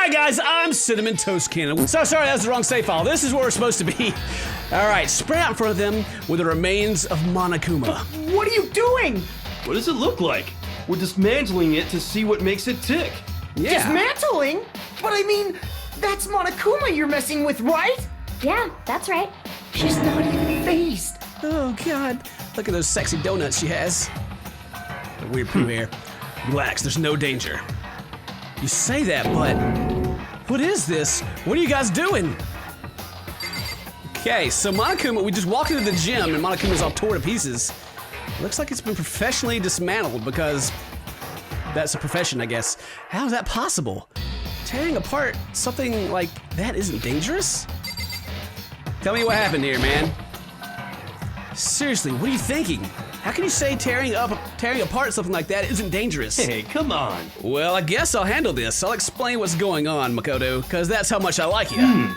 Hi guys, I'm CinnamonToastKen. So sorry, that's the wrong save file. This is where we're supposed to be. All right, spread out in front of them with the remains of Monokuma. What are you doing? What does it look like? We're dismantling it to see what makes it tick. Yeah. Dismantling? But I mean, that's Monokuma you're messing with, right? Yeah, that's right. She's not even phased. Oh God, look at those sexy donuts she has. Weird poo hair. Relax, there's no danger. You say that, but what is this? What are you guys doing? Okay, so Monokuma, we just walked into the gym and Monokuma's all torn to pieces. Looks like it's been professionally dismantled because that's a profession, I guess. How is that possible? Tearing apart something like that isn't dangerous? Tell me what happened here, man. Seriously, what are you thinking? How can you say tearing apart something like that isn't dangerous? Hey, come on. Well, I guess I'll handle this. I'll explain what's going on, Makoto, because that's how much I like you.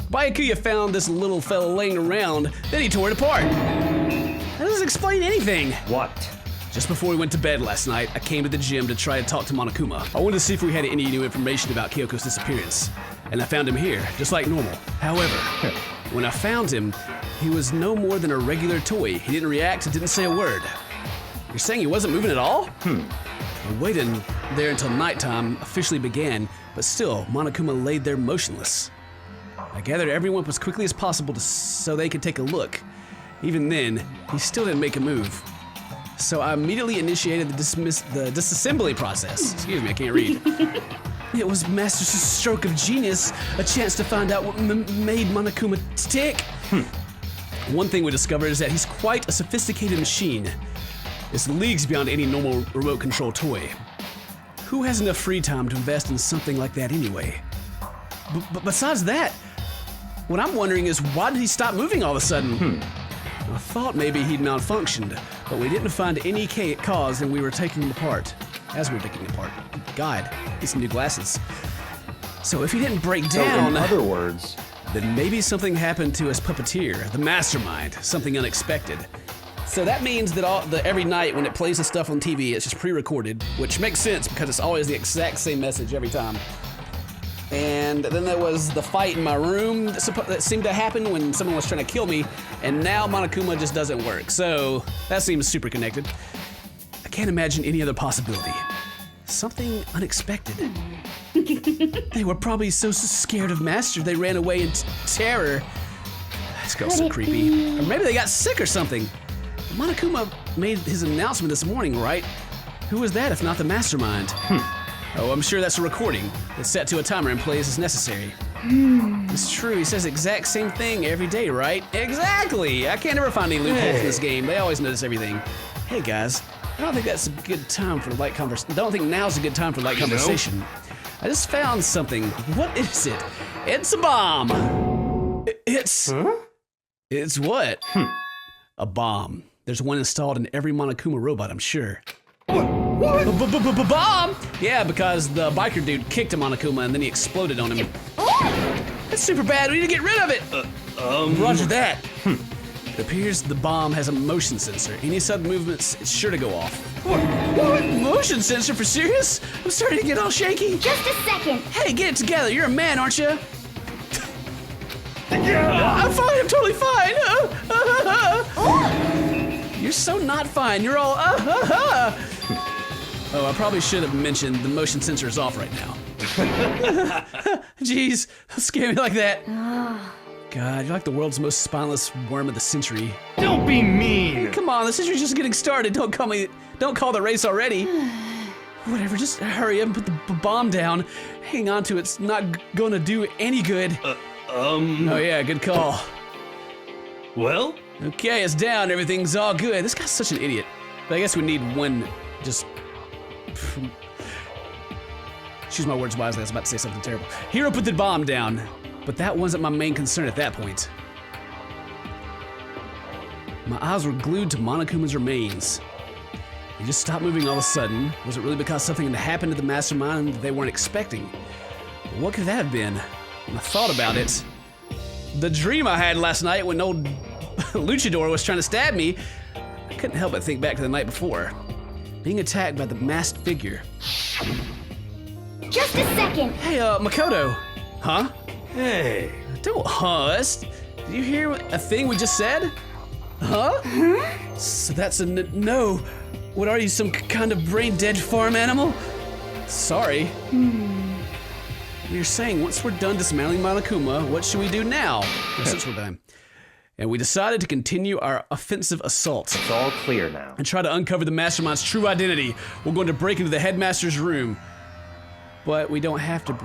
Byakuya found this little fella laying around, then he tore it apart. That doesn't explain anything. What? Just before we went to bed last night, I came to the gym to try to talk to Monokuma. I wanted to see if we had any new information about Kyoko's disappearance. And I found him here, just like normal. However, when I found him, he was no more than a regular toy. He didn't react and didn't say a word. You're saying he wasn't moving at all? I waited there until nighttime officially began, but still, Monokuma laid there motionless. I gathered everyone up as quickly as possible so they could take a look. Even then, he still didn't make a move. So I immediately initiated the disassembly process. Excuse me, I can't read. It was Master's stroke of genius, a chance to find out what made Monokuma tick. One thing we discovered is that he's quite a sophisticated machine. It's leagues beyond any normal remote control toy. Who has enough free time to invest in something like that anyway? But besides that, what I'm wondering is why did he stop moving all of a sudden? I thought maybe he'd malfunctioned, but we didn't find any cause and we were taking him apart. As we were taking him apart. God, need some new glasses. So if he didn't break down, in other words, then maybe something happened to his puppeteer, the mastermind, something unexpected. So that means that every night when it plays the stuff on TV, it's just pre-recorded, which makes sense because it's always the exact same message every time. And then there was the fight in my room that seemed to happen when someone was trying to kill me, and now Monokuma just doesn't work. So that seems super connected. I can't imagine any other possibility. Something unexpected. They were probably so scared of Master they ran away in terror. This girl's so creepy. Or maybe they got sick or something. Monokuma made his announcement this morning, right? Who was that if not the mastermind? Oh, I'm sure that's a recording. It's set to a timer and plays as necessary. It's true, he says the exact same thing every day, right? Exactly! I can't ever find any loopholes in this game. They always notice everything. Hey guys, I don't think that's a good time for light conversation. I don't think now's a good time for light conversation. I just found something. What is it? It's a bomb. It's... Huh? It's what? A bomb. There's one installed in every Monokuma robot, I'm sure. What? Bomb? Yeah, because the biker dude kicked a Monokuma and then he exploded on him. That's super bad. We need to get rid of it. Roger that. It appears the bomb has a motion sensor. Any sudden movements, it's sure to go off. What? Motion sensor for serious? I'm starting to get all shaky. Just a second. Hey, get it together. You're a man, aren't you? I'm fine. I'm totally fine. You're so not fine. You're all Oh, I probably should have mentioned the motion sensor is off right now. Jeez, don't scare me like that. God, you're like the world's most spineless worm of the century. Don't be mean. Come on, the century's just getting started. Don't call the race already. Whatever, just hurry up and put the bomb down. Hang on to it's not gonna do any good. Oh yeah, good call. Well? Okay, it's down, everything's all good. This guy's such an idiot. But I guess we need one, just... Choose my words wisely, I was about to say something terrible. Hero put the bomb down, but that wasn't my main concern at that point. My eyes were glued to Monokuma's remains. He just stopped moving all of a sudden. Was it really because something had happened to the mastermind that they weren't expecting? But what could that have been? When I thought about it, the dream I had last night when old Luchador was trying to stab me, I couldn't help but think back to the night before. Being attacked by the masked figure. Just a second. Hey, Makoto. Huh? Hey. Don't huss. Did you hear a thing we just said? Huh? So that's a no. What are you, some kind of brain-dead farm animal? Sorry. You're saying once we're done dismantling Monokuma, what should we do now? Since we're done. And we decided to continue our offensive assault. It's all clear now. And try to uncover the mastermind's true identity. We're going to break into the headmaster's room. But we don't have to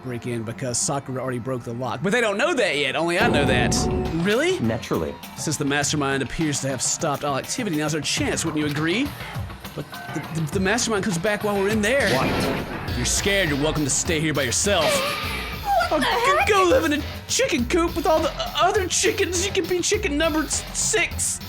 break in because Sakura already broke the lock. But they don't know that yet, only I know that. Really? Naturally. Since the mastermind appears to have stopped all activity, now's our chance, wouldn't you agree? But the mastermind comes back while we're in there. What? If you're scared, you're welcome to stay here by yourself. What the heck? Go live in a chicken coop with all the other chickens. You can be chicken number 6.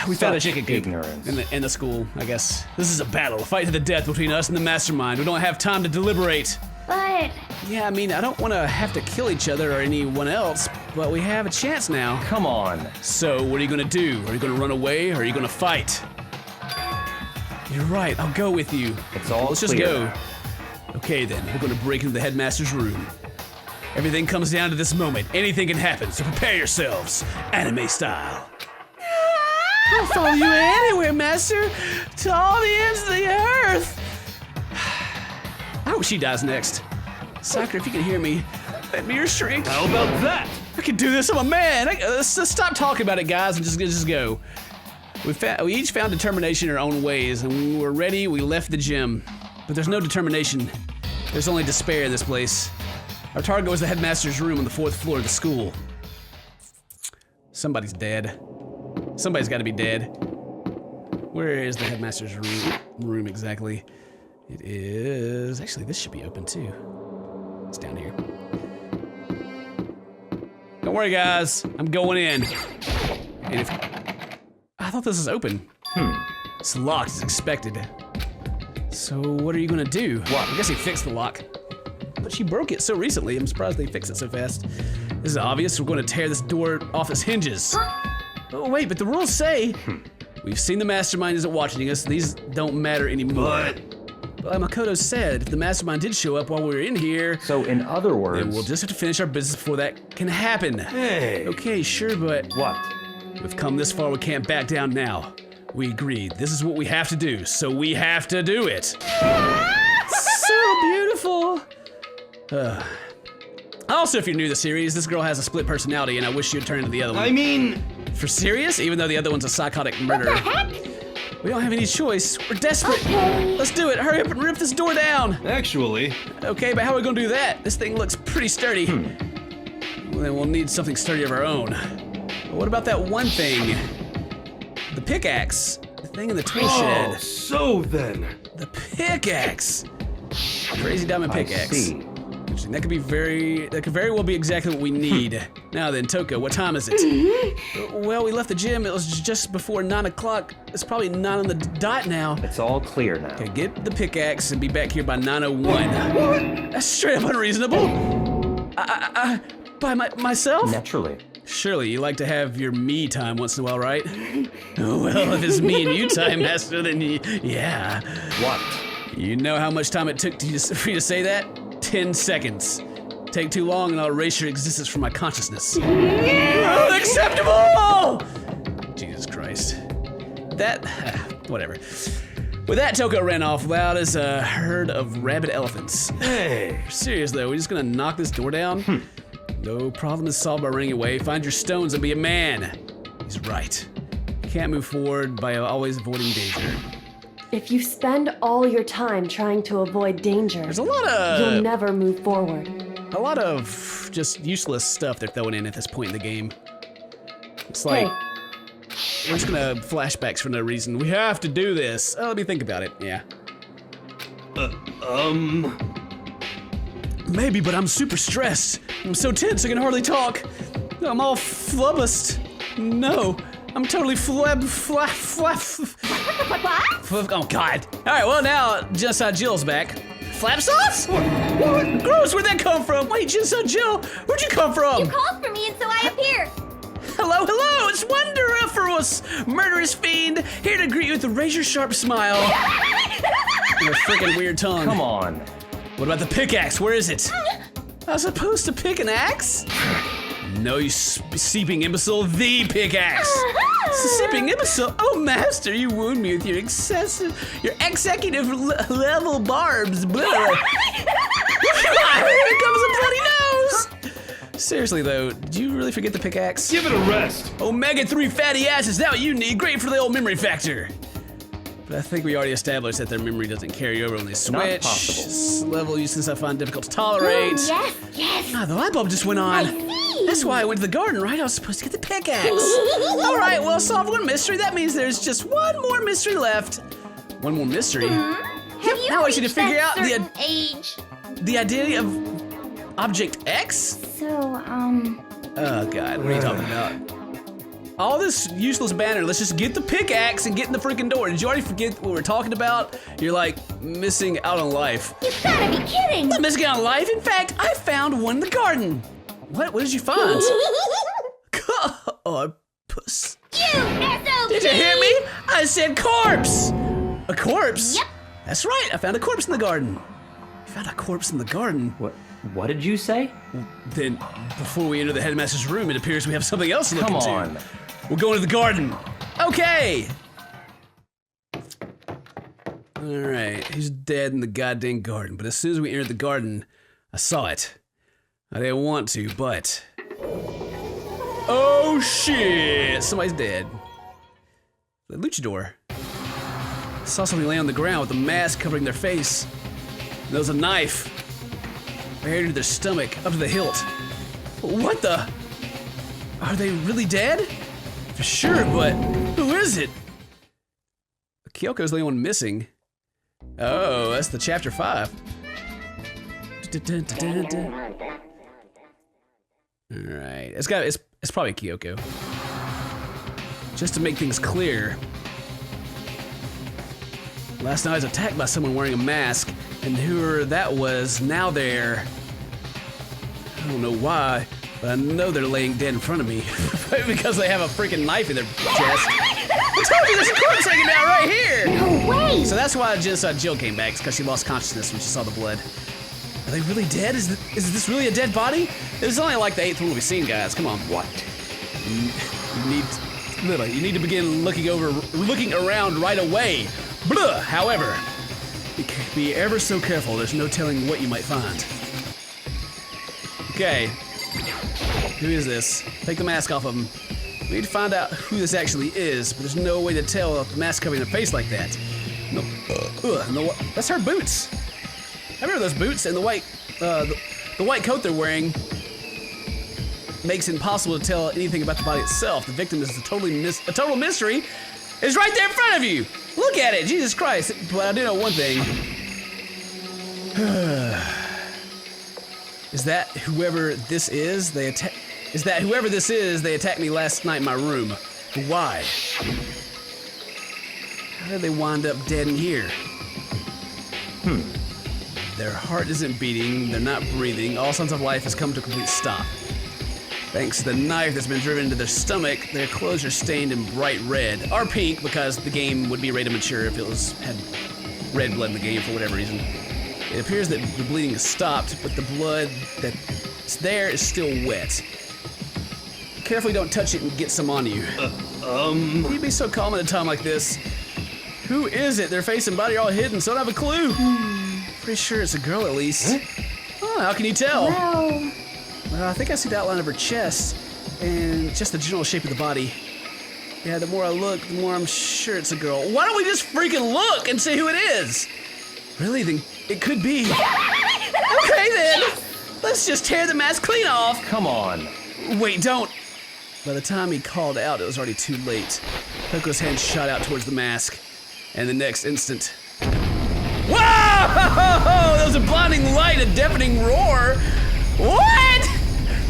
We found a Such chicken coop ignorance. in the school, I guess. This is a battle, a fight to the death between us and the mastermind. We don't have time to deliberate. But Yeah, I mean, I don't want to have to kill each other or anyone else, but we have a chance now. Come on. So, what are you gonna do? Are you gonna run away or are you gonna fight? You're right, I'll go with you. It's all Let's just clear go. now. Okay then, we're gonna break into the headmaster's room. Everything comes down to this moment. Anything can happen, so prepare yourselves. Anime style. I'll follow you anywhere, master. To all the ends of the earth. I hope she dies next. Sakura, if you can hear me, let me your shriek. How about that? I can do this, I'm a man. Let's stop talking about it, guys, and just go. We each found determination in our own ways, and when we were ready, we left the gym. But there's no determination. There's only despair in this place. Our target was the headmaster's room on the 4th floor of the school. Somebody's dead. Somebody's gotta be dead. Where is the headmaster's room exactly? It is, actually this should be open too. It's down here. Don't worry guys, I'm going in. And if, I thought this was open. It's locked as expected. So what are you gonna do? What? I guess he fixed the lock. But she broke it so recently, I'm surprised they fixed it so fast. This is obvious, we're gonna tear this door off its hinges. Oh wait, but the rules say, we've seen the mastermind isn't watching us, these don't matter anymore. But Makoto said, if the mastermind did show up while we were in here, So in other words, then we'll just have to finish our business before that can happen. Hey. Okay, sure, but what? we've come this far, we can't back down now. We agreed, this is what we have to do, so we have to do it. So beautiful. Also, if you're new to the series, this girl has a split personality and I wish you'd turn into the other one. I mean, For serious? Even though the other one's a psychotic murderer. We don't have any choice. We're desperate. Okay. Let's do it. Hurry up and rip this door down. actually, Okay, but how are we gonna do that? This thing looks pretty sturdy. Well, then we'll need something sturdy of our own. But what about that one thing? The pickaxe. The thing in the tool oh, shed. so then. The pickaxe. Crazy diamond I pickaxe. see. Interesting. That could very well be exactly what we need. Now then, Toko, what time is it? Well, we left the gym. It was just before 9 o'clock. It's probably 9 on the dot now. It's all clear now. Okay, get the pickaxe and be back here by 9:01. That's straight up unreasonable. By myself? Naturally. Surely you like to have your me time once in a while, right? Well, if it's me and you time, Master, then yeah. What? You know how much time it took for you to say that? 10 seconds. Take too long and I'll erase your existence from my consciousness. Unacceptable! Jesus Christ. That, whatever. With that, Toko ran off loud as a herd of rabid elephants. Hey. Serious though, we're just gonna knock this door down? No problem is solved by running away. Find your stones and be a man. He's right. You can't move forward by always avoiding danger. If you spend all your time trying to avoid danger, There's a lot you'll of never move forward. just useless stuff they're throwing in at this point in the game. It's like we're just gonna flashbacks for no reason. We have to do this. Oh, let me think about it. Yeah. Maybe, but I'm super stressed. I'm so tense I can hardly talk. I'm all flubbust. No, I'm totally oh God. All right, well now Genocide Jill's back. Flap sauce? What? Gross, where'd that come from? Wait, Genocide Jill, where'd you come from? You called for me and so I appeared. Hello, hello, it's Wonderiferous, murderous fiend, here to greet you with a razor-sharp smile. Your freaking weird tongue. Come on. What about the pickaxe? Where is it? I was supposed to pick an axe? No, you seeping imbecile. The pickaxe. Seeping imbecile. Oh, master, you wound me with your executive level barbs. Blah. Here comes a bloody nose. Seriously though, did you really forget the pickaxe? Give it a rest. Omega-3 fatty acids, now you need. Great for the old memory factor. But I think we already established that their memory doesn't carry over when they switch. Not possible. This level useless I find difficult to tolerate. Yes, yes. Ah, the light bulb just went on. See. That's why I went to the garden, right? I was supposed to get the pickaxe. All right, well, solve one mystery. That means there's just one more mystery left. One more mystery? Have you Now I want you to reached figure that out certain age? the identity of Object X? So, Oh, God, what are you talking about? All this useless banner, let's just get the pickaxe and get in the freaking door. Did you already forget what we're talking about? You're like missing out on life. you gotta be kidding. I'm not missing out on life. In fact, I found one in the garden. What did you find? Oh, puss. You SOB! Did you hear me? I said corpse. A corpse? Yep. That's right, I found a corpse in the garden. You found a corpse in the garden? What did you say? Then, before we enter the headmaster's room, it appears we have something else to look Come into. on. We're going to the garden. Okay. All right, he's dead in the goddamn garden. But as soon as we entered the garden, I saw it. I didn't want to, but... Oh, shit. Somebody's dead. The luchador. I saw something lay on the ground with a mask covering their face. There was a knife buried into their stomach, up to the hilt. What the? Are they really dead? For sure, but who is it? Kyoko's the only one missing. Oh, that's the chapter 5. Alright, it's probably Kyoko. Just to make things clear. Last night I was attacked by someone wearing a mask, and whoever that was, now they're... I don't know why, but I know they're laying dead in front of me. Because they have a freaking knife in their chest. I told you there's a corpse hanging out right here! No way! So that's why Genocide Jill came back, because she lost consciousness when she saw the blood. Are they really dead? Is this really a dead body? This is only like the 8th one we've seen, guys. Come on. What? You need to begin looking around right away. Blah! However, be ever so careful. There's no telling what you might find. Okay. Who is this? Take the mask off of him. We need to find out who this actually is, but there's no way to tell with the mask covering their face like that. No. That's her boots. I remember those boots and the white coat they're wearing makes it impossible to tell anything about the body itself. The victim is a total mystery. It's right there in front of you. Look at it, Jesus Christ. But I do know one thing. Is that whoever this is, they attacked me last night in my room. Why? How did they wind up dead in here? Their heart isn't beating, they're not breathing, all signs of life has come to a complete stop. Thanks to the knife that's been driven into their stomach, their clothes are stained in bright red, or pink, because the game would be rated mature if it had red blood in the game for whatever reason. It appears that the bleeding has stopped, but the blood that's there is still wet. Carefully don't touch it and get some on you. You'd be so calm at a time like this. Who is it? Their face and body are all hidden, so I don't have a clue. Pretty sure it's a girl at least. Oh, how can you tell? Well, I think I see the outline of her chest and just the general shape of the body. Yeah, the more I look, the more I'm sure it's a girl. Why don't we just freaking look and see who it is? Really? Then it could be. Okay then. Let's just tear the mask clean off. Come on. Wait, don't. By the time he called out, it was already too late. Koko's hand shot out towards the mask, and the next instant... Whoa! There was a blinding light, a deafening roar. What?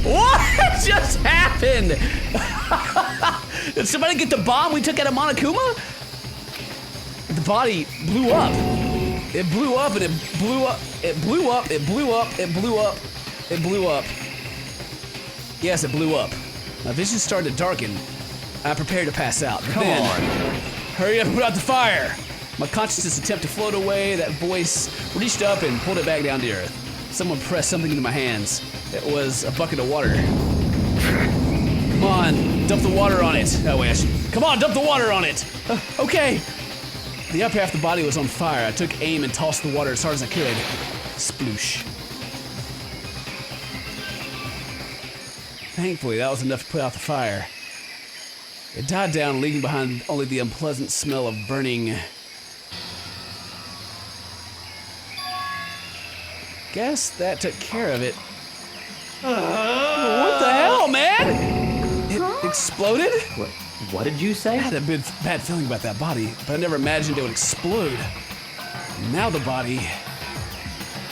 What just happened? Did somebody get the bomb we took out of Monokuma? The body blew up. It blew up and it blew up. It blew up. It blew up. It blew up. It blew up. Yes, it blew up. My vision started to darken. I prepared to pass out. Come on. Hurry up and put out the fire. My consciousness attempted to float away. That voice reached up and pulled it back down to earth. Someone pressed something into my hands. It was a bucket of water. Come on, dump the water on it. Oh, wait, come on, dump the water on it. Okay. The upper half of the body was on fire. I took aim and tossed the water as hard as I could. Sploosh. Thankfully, that was enough to put out the fire. It died down, leaving behind only the unpleasant smell of burning. Guess that took care of it. What the hell, man? It exploded? What did you say? I had a bad feeling about that body, but I never imagined it would explode. Now the body...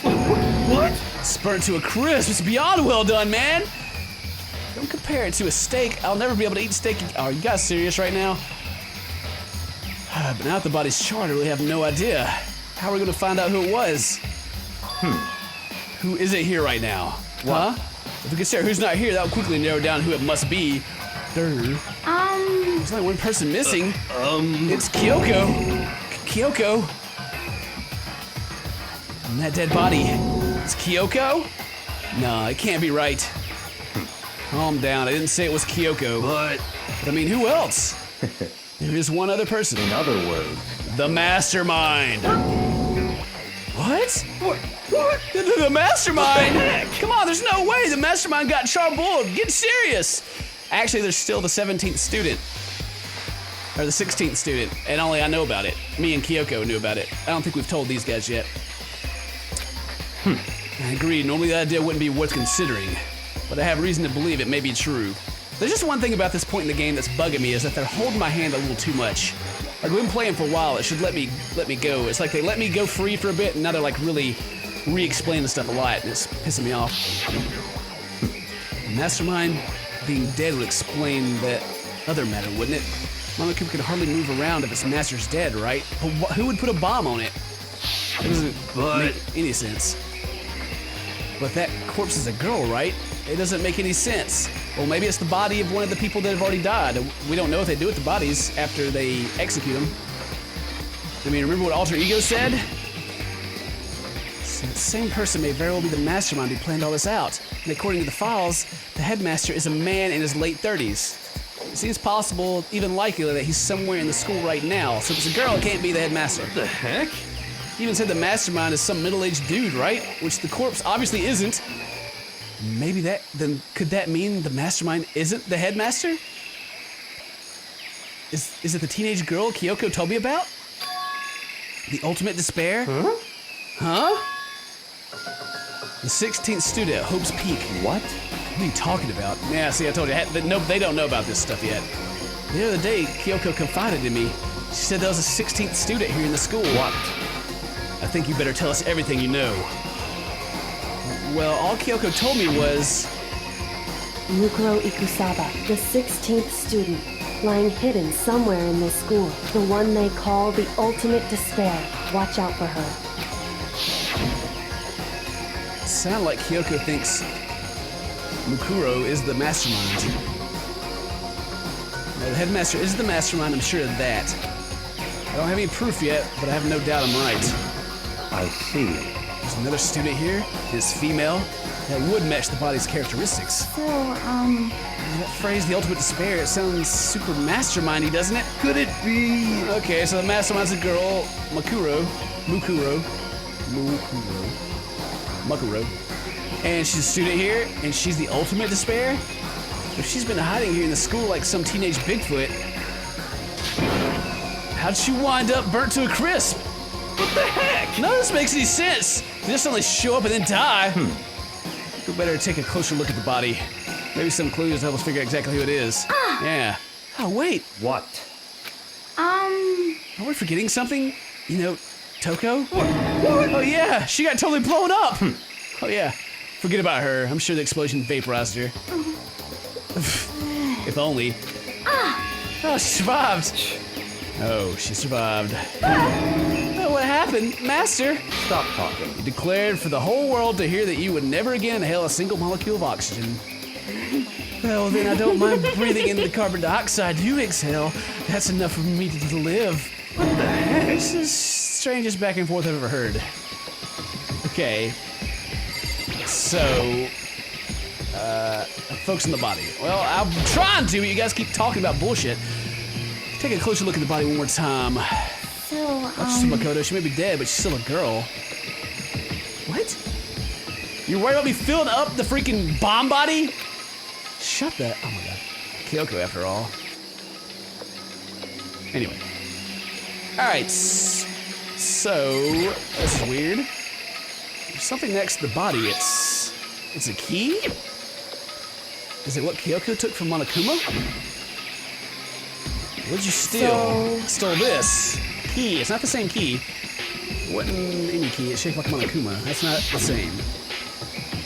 What? It's burnt to a crisp. It's beyond well done, man. Don't compare it to a steak. I'll never be able to eat steak. Are you guys serious right now? But now that the body's charred, I really have no idea. How are we going to find out who it was? Who is it here right now? What? Huh? If we consider who's not here, that will quickly narrow down who it must be. There's only one person missing. It's Kyoko. Kyoko. And that dead body. It's Kyoko? No, it can't be right. Calm down. I didn't say it was Kyoko. But I mean, who else? There is one other person. In other words, The mastermind. What? The mastermind? Come on, there's no way the mastermind got charboiled. Get serious. Actually, there's still the 17th student. Or the 16th student, and only I know about it. Me and Kyoko knew about it. I don't think we've told these guys yet. I agree, normally that idea wouldn't be worth considering, but I have reason to believe it may be true. There's just one thing about this point in the game that's bugging me, is that they're holding my hand a little too much. Like, we've been playing for a while, it should let me go. It's like they let me go free for a bit, and now they're like really re-explaining stuff a lot, and it's pissing me off. Mastermind being dead would explain that other matter, wouldn't it? Monokuma could hardly move around if its master's dead, right? But who would put a bomb on it? It doesn't make any sense. But that corpse is a girl, right? It doesn't make any sense. Well, maybe it's the body of one of the people that have already died. We don't know what they do with the bodies after they execute them. I mean, remember what Alter Ego said? So the same person may very well be the mastermind who planned all this out. And according to the files, the headmaster is a man in his late 30s. It seems possible, even likely, that he's somewhere in the school right now. So if it's a girl, it can't be the headmaster. What the heck? He even said the mastermind is some middle-aged dude, right? Which the corpse obviously isn't. Maybe could that mean the mastermind isn't the headmaster? Is it the teenage girl Kyoko told me about? The ultimate despair? Huh? The 16th student at Hope's Peak. what? What are you talking about? Yeah, see, I told you, no, they don't know about this stuff yet. The other day, Kyoko confided in me. She said there was a 16th student here in the school. What? I think you better tell us everything you know. Well, all Kyoko told me was... Mukuro Ikusaba, the 16th student, lying hidden somewhere in this school. The one they call the ultimate despair. Watch out for her. It sounds like Kyoko thinks Mukuro is the mastermind. Now, the headmaster is the mastermind, I'm sure of that. I don't have any proof yet, but I have no doubt I'm right. I see. There's another student here, it's female, that would match the body's characteristics. So, That phrase, the ultimate despair, it sounds super mastermindy, doesn't it? Could it be? Okay, so the mastermind's a girl, Mukuro. And she's a student here, and she's the ultimate despair? If she's been hiding here in the school like some teenage Bigfoot, how'd she wind up burnt to a crisp? What the heck? None of this makes any sense. They just suddenly show up and then die. We better take a closer look at the body. Maybe some clues to help us figure out exactly who it is. Yeah. Oh, wait. What? Are we forgetting something? You know, Toko? Oh, yeah. She got totally blown up. Oh, yeah. Forget about her. I'm sure the explosion vaporized her. If only. Oh, she survived. Oh, she survived. Oh, what happened? Master? Stop talking. You declared for the whole world to hear that you would never again inhale a single molecule of oxygen. Well, then I don't mind breathing in the carbon dioxide you exhale. That's enough for me to live. What the heck? This is strangest back and forth I've ever heard. Okay. So, focus on the body. Well, I'm trying to, but you guys keep talking about bullshit. Take a closer look at the body one more time. So, Watch Makoto. She may be dead, but she's still a girl. What? You're worried about me filling up the freaking bomb body? Shut that. Oh my god. Kyoko, after all. Anyway. Alright. So, this is weird. There's something next to the body. It's a key? Is it what Kyoko took from Monokuma? What'd you steal? Stole this. Key. It's not the same key. It wasn't any key. It's shaped like Monokuma. That's not the same.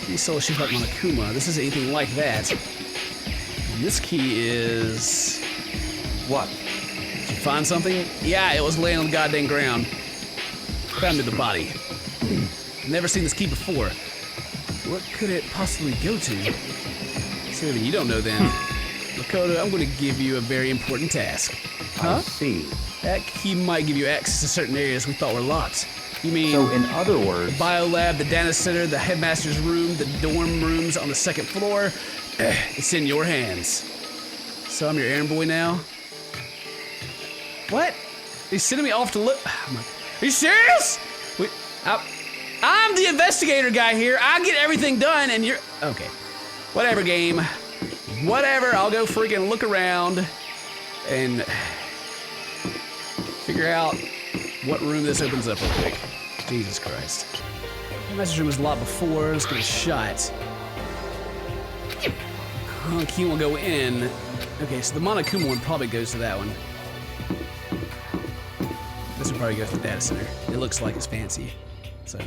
Key stole shaped like Monokuma. This isn't anything like that. And this key is... What? Did you find something? Yeah, it was laying on the goddamn ground. Found it in the body. Never seen this key before. What could it possibly go to? So you don't know then. Makoto, I'm going to give you a very important task. I see. That key might give you access to certain areas we thought were locked. You mean So in other words, the biolab, the data center, the headmaster's room, the dorm rooms on the second floor? It's in your hands. So I'm your errand boy now? What? He's sending me off to look. Are you serious? Wait, I'm the investigator guy here. I get everything done and you're... Okay. Whatever, game. Whatever, I'll go freaking look around and figure out what room this opens up real quick. Jesus Christ. The message room was locked before. Let's get a shot. Key will go in. Okay, so the Monokuma one probably goes to that one. This one probably goes to the data center. It looks like it's fancy. So.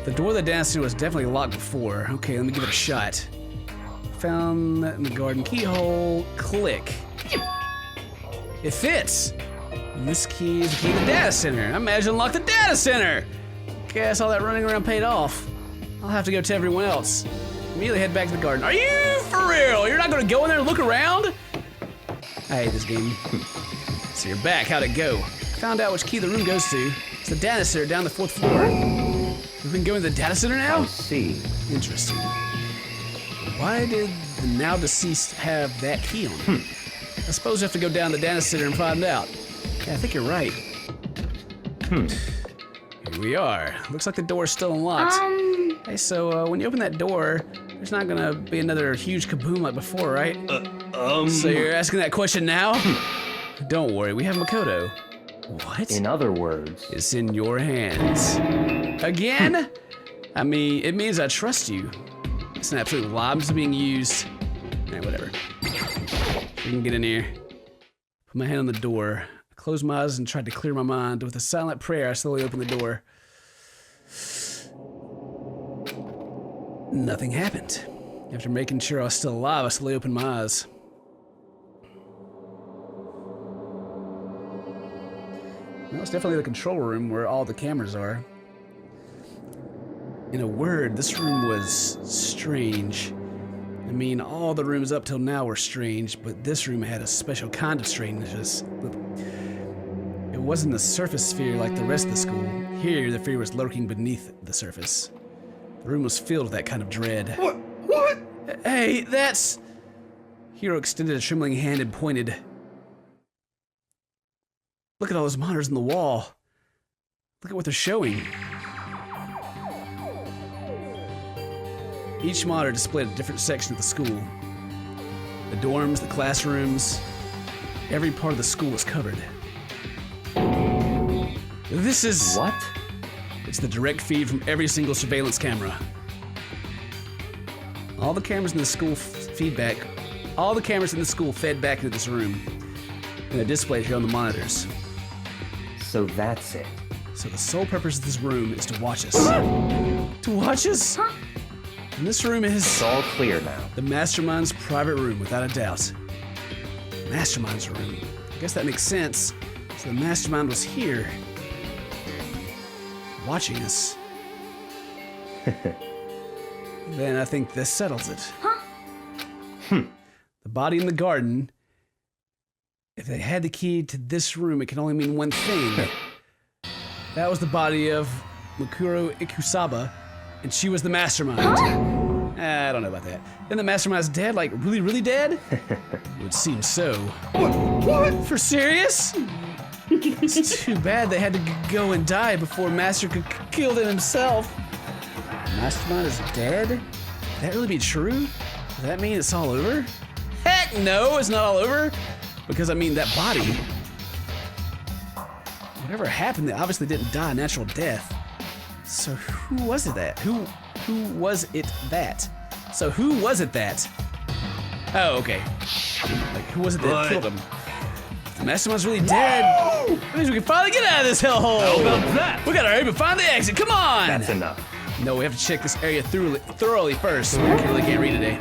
The door of the data center was definitely locked before. Okay, let me give it a shot. Found that in the garden keyhole. Click. It fits. And this key is the key to the data center. I imagine unlock the data center. Guess all that running around paid off. I'll have to go to everyone else. Immediately head back to the garden. Are you for real? You're not gonna go in there and look around? I hate this game. So you're back. How'd it go? Found out which key the room goes to. It's the data center down the 4th floor. We've been going to the data center now? I see. Interesting. Why did the now deceased have that key on him? I suppose you have to go down to the data center and find out. Yeah, I think you're right. Here we are. Looks like the door's still unlocked. Hey, so when you open that door, there's not gonna be another huge kaboom like before, right? So you're asking that question now? Don't worry, we have Makoto. What? In other words, It's in your hands. Again? I mean, it means I trust you. It's an absolute lie. I'm just being used. Alright, whatever. You can get in here. Put my hand on the door. I closed my eyes and tried to clear my mind. With a silent prayer, I slowly opened the door. Nothing happened. After making sure I was still alive, I slowly opened my eyes. Well, it's definitely the control room where all the cameras are. In a word, this room was strange. I mean, all the rooms up till now were strange, but this room had a special kind of strangeness. It wasn't a surface sphere like the rest of the school. Here, the fear was lurking beneath the surface. The room was filled with that kind of dread. What? Hey, that's... Hiro extended a trembling hand and pointed. Look at all those monitors on the wall. Look at what they're showing. Each monitor displayed a different section of the school. The dorms, the classrooms, every part of the school was covered. This is... what? It's the direct feed from every single surveillance camera. All the cameras in the school all the cameras in the school fed back into this room. And they're displayed here on the monitors. So that's it. So the sole purpose of this room is to watch us. To watch us? And this room is... It's all clear now. the Mastermind's private room, without a doubt. Mastermind's room. I guess that makes sense. So the Mastermind was here. Watching us. Then I think this settles it. The body in the garden If they had the key to this room, it can only mean one thing. That was the body of Mikuro Ikusaba, and she was the mastermind. I don't know about that. Then the mastermind's dead? Like, really, really dead? It would seem so. What? For serious? It's too bad they had to go and die before Master could kill them himself. The mastermind is dead? Could that really be true? Does that mean it's all over? Heck no, it's not all over. Because, I mean, that body, whatever happened, they obviously didn't die a natural death. So who was it that? Who was it that? So who was it that? Oh, okay. Like, who was it that killed him? The mastermind's really dead. That means we can finally get out of this hellhole. How about that? We gotta hurry and find the exit. Come on. That's enough. No, we have to check this area thoroughly first. We really can't read today.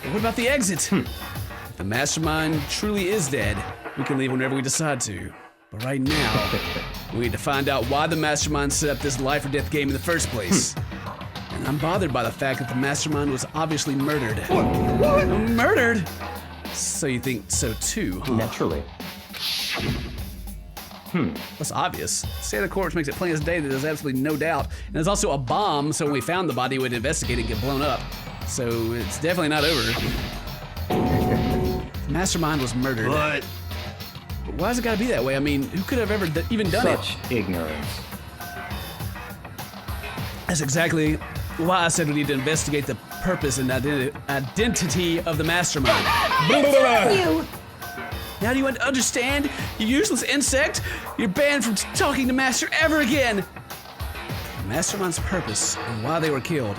But what about the exit? If the mastermind truly is dead, we can leave whenever we decide to. But right now, we need to find out why the mastermind set up this life or death game in the first place. And I'm bothered by the fact that the mastermind was obviously murdered. What? Murdered? So you think so too, huh? Naturally. That's obvious. State of the corpse makes it plain as day that there's absolutely no doubt. And there's also a bomb, so when we found the body, we'd investigate it and get blown up. So it's definitely not over. The mastermind was murdered. But But why's it gotta be that way? I mean, who could have ever even done Such it? ignorance. That's exactly why I said we need to investigate the purpose and identity of the mastermind. You! Now do you understand? You useless insect! You're banned from talking to Master ever again! The mastermind's purpose and why they were killed.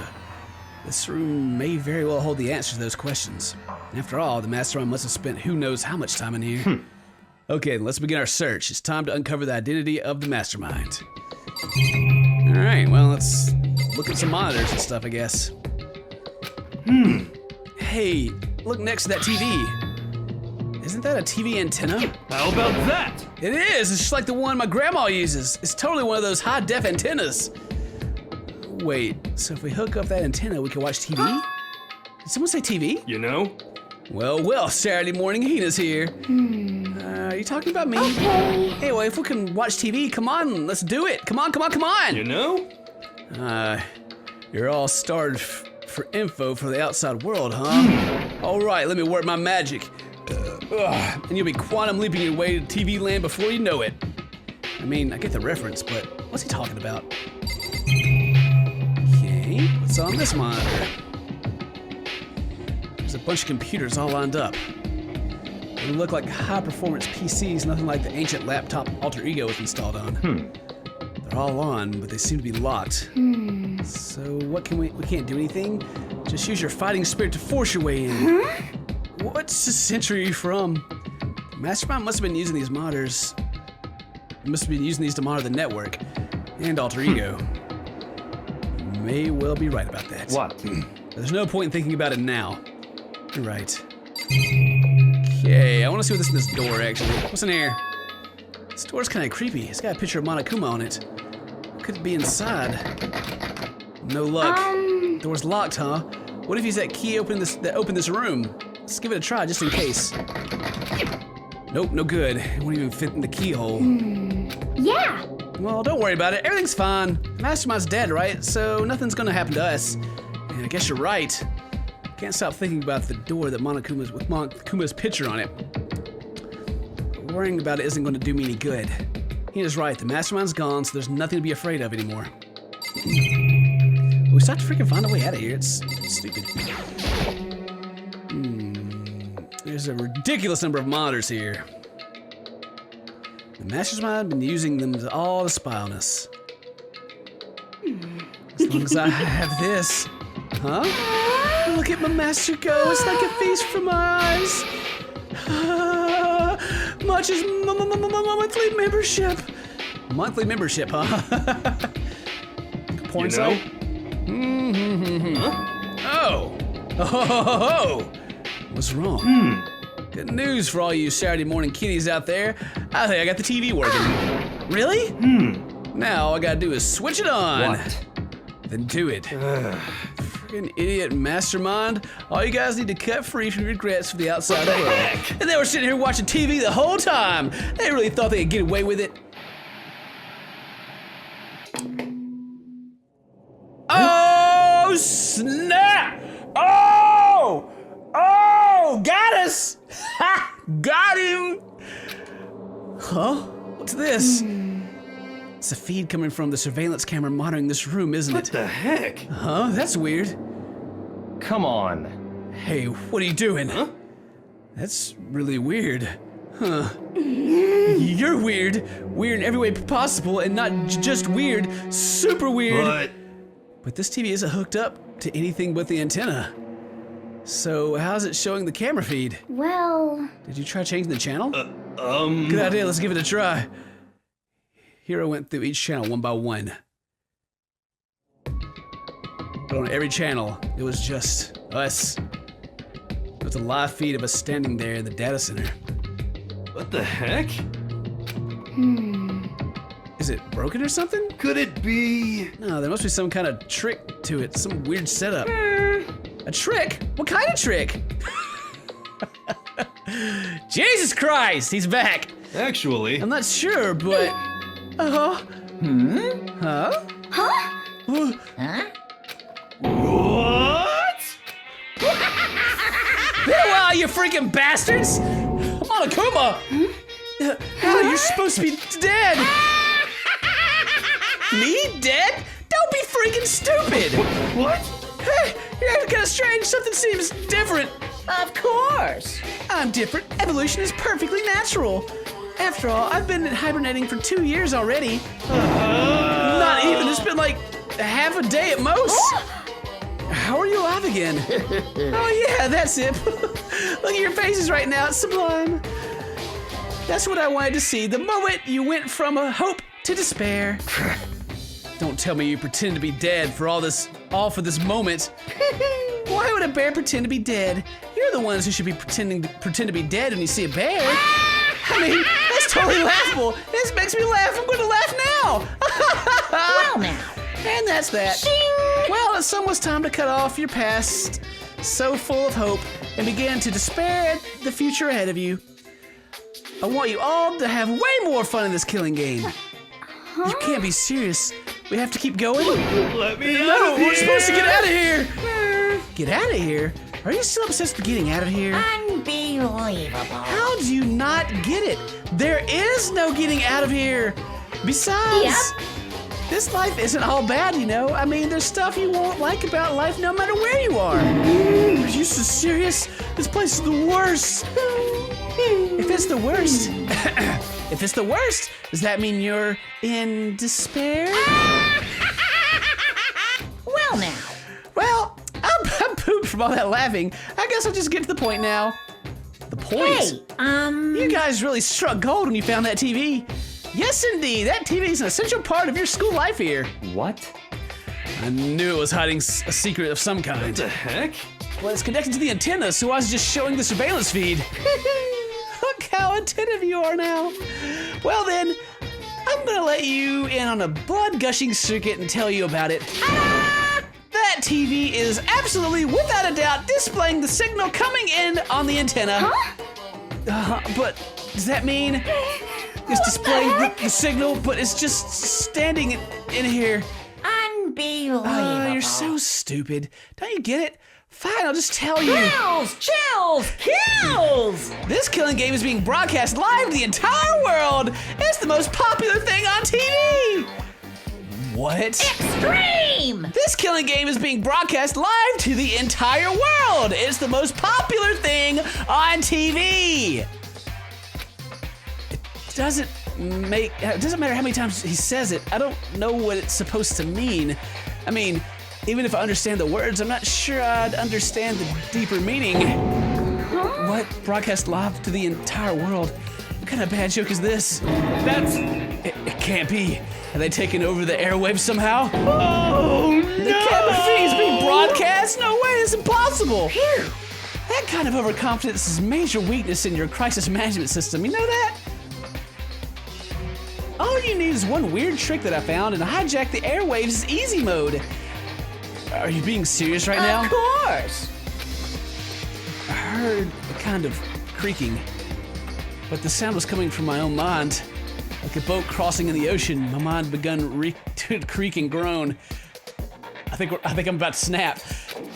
This room may very well hold the answers to those questions. After all, the mastermind must have spent who knows how much time in here. Okay, let's begin our search. It's time to uncover the identity of the mastermind. Alright, well, let's look at some monitors and stuff, I guess. Hey, look next to that TV. Isn't that a TV antenna? how about that? It is! It's just like the one my grandma uses. It's totally one of those high-def antennas. Wait, so if we hook up that antenna, we can watch TV? Did someone say TV? You know? Well, Saturday morning, Hina's here. Are you talking about me? Hey, well, if we can watch TV, come on, let's do it. Come on. You know? You're all starved for info for the outside world, huh? All right, let me work my magic. And you'll be quantum leaping your way to TV land before you know it. I mean, I get the reference, but what's he talking about? Okay, what's on this monitor? There's a bunch of computers all lined up. They look like high-performance PCs, nothing like the ancient laptop alter ego was installed on. They're all on, but they seem to be locked. So what can we can't do anything? Just use your fighting spirit to force your way in. What century are you from? Mastermind must have been using these monitors. Must have been using these to monitor the network and alter ego. You may well be right about that. What? There's no point in thinking about it now. You're right. Okay, I want to see what's in this door, actually. What's in here? This door's kind of creepy. It's got a picture of Monokuma on it. What could it be inside? No luck. Door's locked, huh? What if he's that key that opened this room? Let's give it a try, just in case. Nope, no good. It won't even fit in the keyhole. Yeah! Well, don't worry about it. Everything's fine. The mastermind's dead, right? So nothing's gonna happen to us. And I guess you're right. Can't stop thinking about the door that with Monokuma's picture on it. But worrying about it isn't going to do me any good. He is right. The mastermind's gone, so there's nothing to be afraid of anymore. We still have to freaking find a way out of here. It's stupid. There's a ridiculous number of monitors here. The mastermind been using them all to spy on us. As long as I have this. Huh? Look at my master go. It's like a feast for my eyes. Much as monthly membership. Monthly membership, huh? Porn You know? site? Oh. What's wrong? Good news for all you Saturday morning kiddies out there. I think I got the TV working. Really? Now all I gotta do is switch it on. What? Then do it. Fucking idiot mastermind. All you guys need to cut free from regrets for the outside world. And they were sitting here watching TV the whole time. They really thought they could get away with it. Oh, snap! Oh! Oh! Got us! Ha! Got him! Huh? What's this? It's a feed coming from the surveillance camera monitoring this room, isn't What it? the heck? Huh? That's weird. Come on. Hey, what are you doing? Huh? That's really weird. Huh. You're weird. Weird in every way possible, and not just weird, super weird. But this TV isn't hooked up to anything but the antenna. So how's it showing the camera feed? Well... Did you try changing the channel? Good idea, let's give it a try. Hero went through each channel one by one. But on every channel, it was just us. It was a live feed of us standing there in the data center. What the heck? Is it broken or something? Could it be? No, there must be some kind of trick to it, some weird setup. A trick? What kind of trick? Jesus Christ, he's back. Actually. I'm not sure, but... Huh? Huh? What? Wow, you freaking bastards! Monokuma! Oh, you're supposed to be dead! Me? Dead? Don't be freaking stupid! What? Hey, you're acting kind of strange. Something seems different. Of course. I'm different. Evolution is perfectly natural. After all, I've been hibernating for 2 years already. Not even. It's been like half a day at most. How are you alive again? Oh yeah, that's it. Look at your faces right now. It's sublime. That's what I wanted to see. The moment you went from a hope to despair. Don't tell me you pretend to be dead for all for this moment. Why would a bear pretend to be dead? You're the ones who should be pretend to be dead when you see a bear. I mean, that's totally laughable. This makes me laugh. I'm going to laugh now. Well now. And that's that. Shing! Well, it's almost time to cut off your past, so full of hope, and begin to despair at the future ahead of you. I want you all to have way more fun in this killing game. You can't be serious. We have to keep going? Let me No, out of we're here. supposed to get out of here. Get out of here? Are you still obsessed with getting out of here? Unbelievable. How do you not get it? There is no getting out of here. Besides, this life isn't all bad, you know. I mean, there's stuff you won't like about life no matter where you are. Are you so serious? This place is the worst. If it's the worst, if it's the worst, does that mean you're in despair? Well now. Well, I'm pooped from all that laughing. I guess I'll just get to the point now. The point? Hey, You guys really struck gold when you found that TV. Yes, indeed. That TV is an essential part of your school life here. What? I knew it was hiding a secret of some What kind. the heck? Well, it's connected to the antenna, so I was just showing the surveillance feed. Look how attentive you are now. Well then, I'm gonna let you in on a blood-gushing secret and tell you about it. That TV is absolutely, without a doubt, displaying the signal coming in on the antenna. But does that mean it's displaying the signal, but it's just standing in here? unbelievable. You're so stupid. Don't you get it? Fine, I'll just tell you. Kills, chills, kills! This killing game is being broadcast live to the entire world. It's the most popular thing on TV. What? Extreme! This killing game is being broadcast live to the entire world. It's the most popular thing on TV. It doesn't matter how many times he says it. I don't know what it's supposed to mean. I mean, even if I understand the words, I'm not sure I'd understand the deeper meaning. What? Broadcast live to the entire world? What kind of bad joke is this? It can't be. Have they taken over the airwaves somehow? Oh no! The camera feed is being broadcast? No way, it's impossible. That kind of overconfidence is a major weakness in your crisis management system. You know that? All you need is one weird trick that I found, and hijack the airwaves' easy mode. Are you being serious right now? Of course. I heard a kind of creaking, but the sound was coming from my own mind. Like a boat crossing in the ocean, my mind begun to creak and groan. I think I'm about to snap.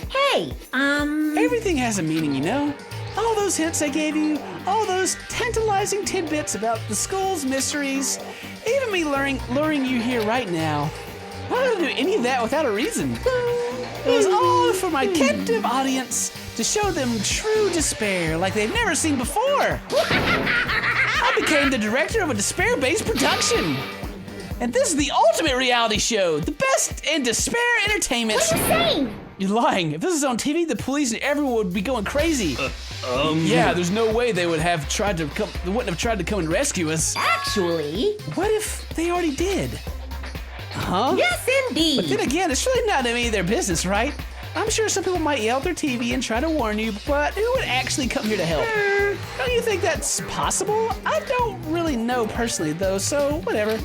Hey, Everything has a meaning, you know? All those hints I gave you, all those tantalizing tidbits about the school's mysteries, even me luring you here right now. Why would I do any of that without a reason? It was all for my captive audience to show them true despair like they've never seen before. I became the director of a despair-based production. And this is the ultimate reality show, the best in despair entertainment. what are you saying? You're lying. If this is on TV, the police and everyone would be going crazy. Yeah, there's no way they would have tried to come. They wouldn't have tried to come and rescue us. Actually, What if they already did? Huh? yes indeed. But then again, it's really not any of their business, right? I'm sure some people might yell at their TV and try to warn you, but who would actually come here to help? Don't you think that's possible? I don't really know personally, though, so whatever.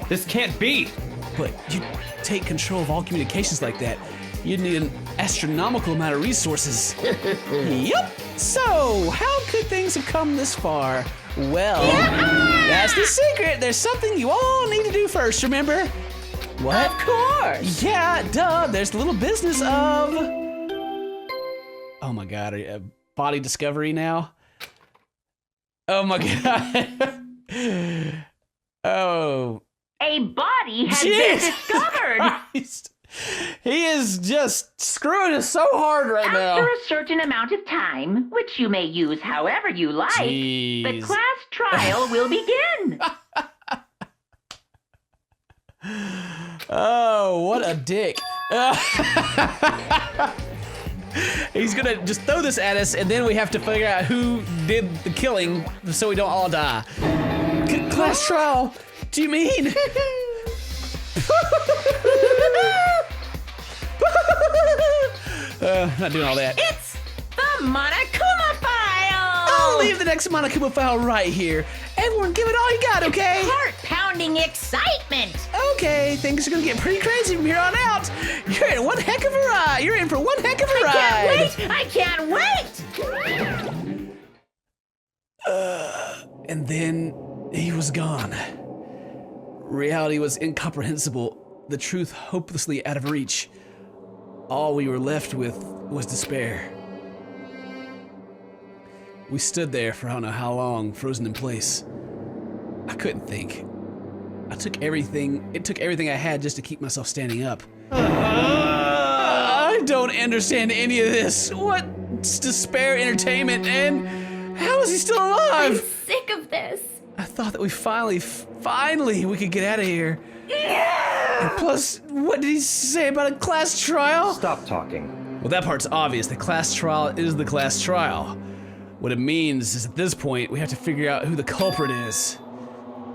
This can't be. But you take control of all communications like that, you'd need an astronomical amount of resources. Yup. So, how could things have come this far? Well, that's the secret. There's something you all need to do first, remember? What? Of course. Yeah, duh. There's the little business of... Oh my god, body discovery now? Oh my god. Oh. A body has Jeez. been discovered. Christ. He is just screwing us so hard right After now. a certain amount of time, which you may use however you like, the Jeez. class trial will begin. Oh, what a dick. He's gonna just throw this at us, and then we have to figure out who did the killing so we don't all die. Class trial? Do you mean? Not doing all that. It's the Monokuma file. I'll leave the next Monokuma file right here. Everyone, give it all you got, okay? Heart-pounding excitement. Okay, things are gonna get pretty crazy from here on out. You're in one heck of a ride. You're in for one heck of a ride. I can't wait. And then he was gone. Reality was incomprehensible, the truth hopelessly out of reach. All we were left with was despair. We stood there for I don't know how long, frozen in place. I couldn't think. It took everything I had just to keep myself standing up. I don't understand any of this. What's despair entertainment, and how is he still I'm alive? sick of this. I thought that we finally we could get out of here. And plus, what did he say about a class trial? Stop talking. Well, that part's obvious. The class trial is the class trial. What it means is at this point, we have to figure out who the culprit is.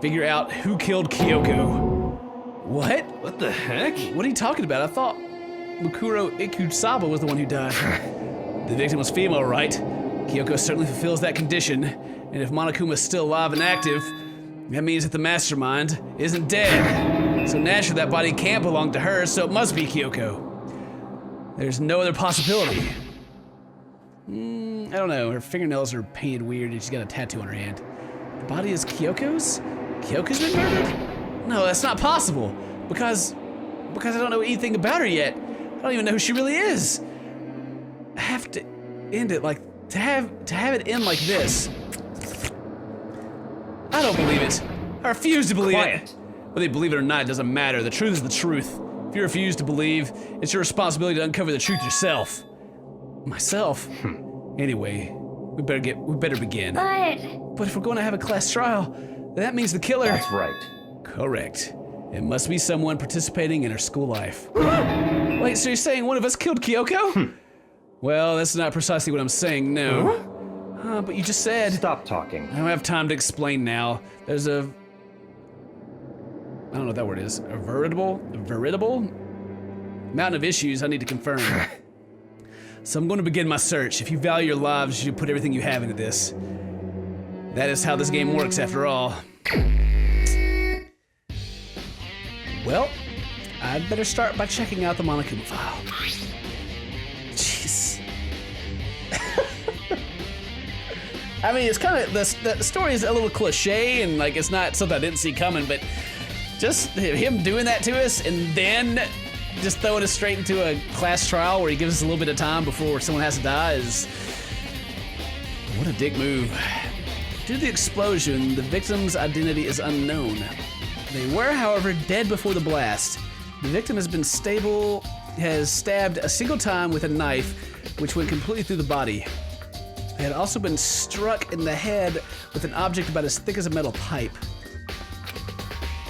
Figure out who killed Kyoko. What? What the heck? What are you talking about? I thought Mukuro Ikusaba was the one who died. The victim was female, right? Kyoko certainly fulfills that condition. And if Monokuma's still alive and active, that means that the mastermind isn't dead. So naturally that body can't belong to her, so it must be Kyoko. There's no other possibility. I don't know, her fingernails are painted weird and she's got a tattoo on her hand. The body is Kyoko's? Kyoko's been murdered? No, that's not possible. Because I don't know anything about her yet. I don't even know who she really is. I have to end it like, to have it end like this. I don't believe it. I refuse to believe it. Whether you believe it or not, it doesn't matter. The truth is the truth. If you refuse to believe, it's your responsibility to uncover the truth yourself. Myself? Anyway, we better begin. But if we're going to have a class trial, then that means the killer. That's right. Correct. It must be someone participating in her school life. Wait, so you're saying one of us killed Kyoko? Well, that's not precisely what I'm saying, no. But you just said... Stop talking. I don't have time to explain now. There's a... I don't know what that word is. A veritable mountain of issues I need to confirm. So I'm going to begin my search. If you value your lives, you should put everything you have into this. That is how this game works, after all. Well, I I'd better start by checking out the Monokuma file. Jeez. I mean, it's kind of, the story is a little cliche and like it's not something I didn't see coming, but just him doing that to us and then just throwing us straight into a class trial where he gives us a little bit of time before someone has to die is, what a dick move. Due to the explosion, the victim's identity is unknown. They were, however, dead before the blast. The victim has stabbed a single time with a knife, which went completely through the body. They had also been struck in the head with an object about as thick as a metal pipe.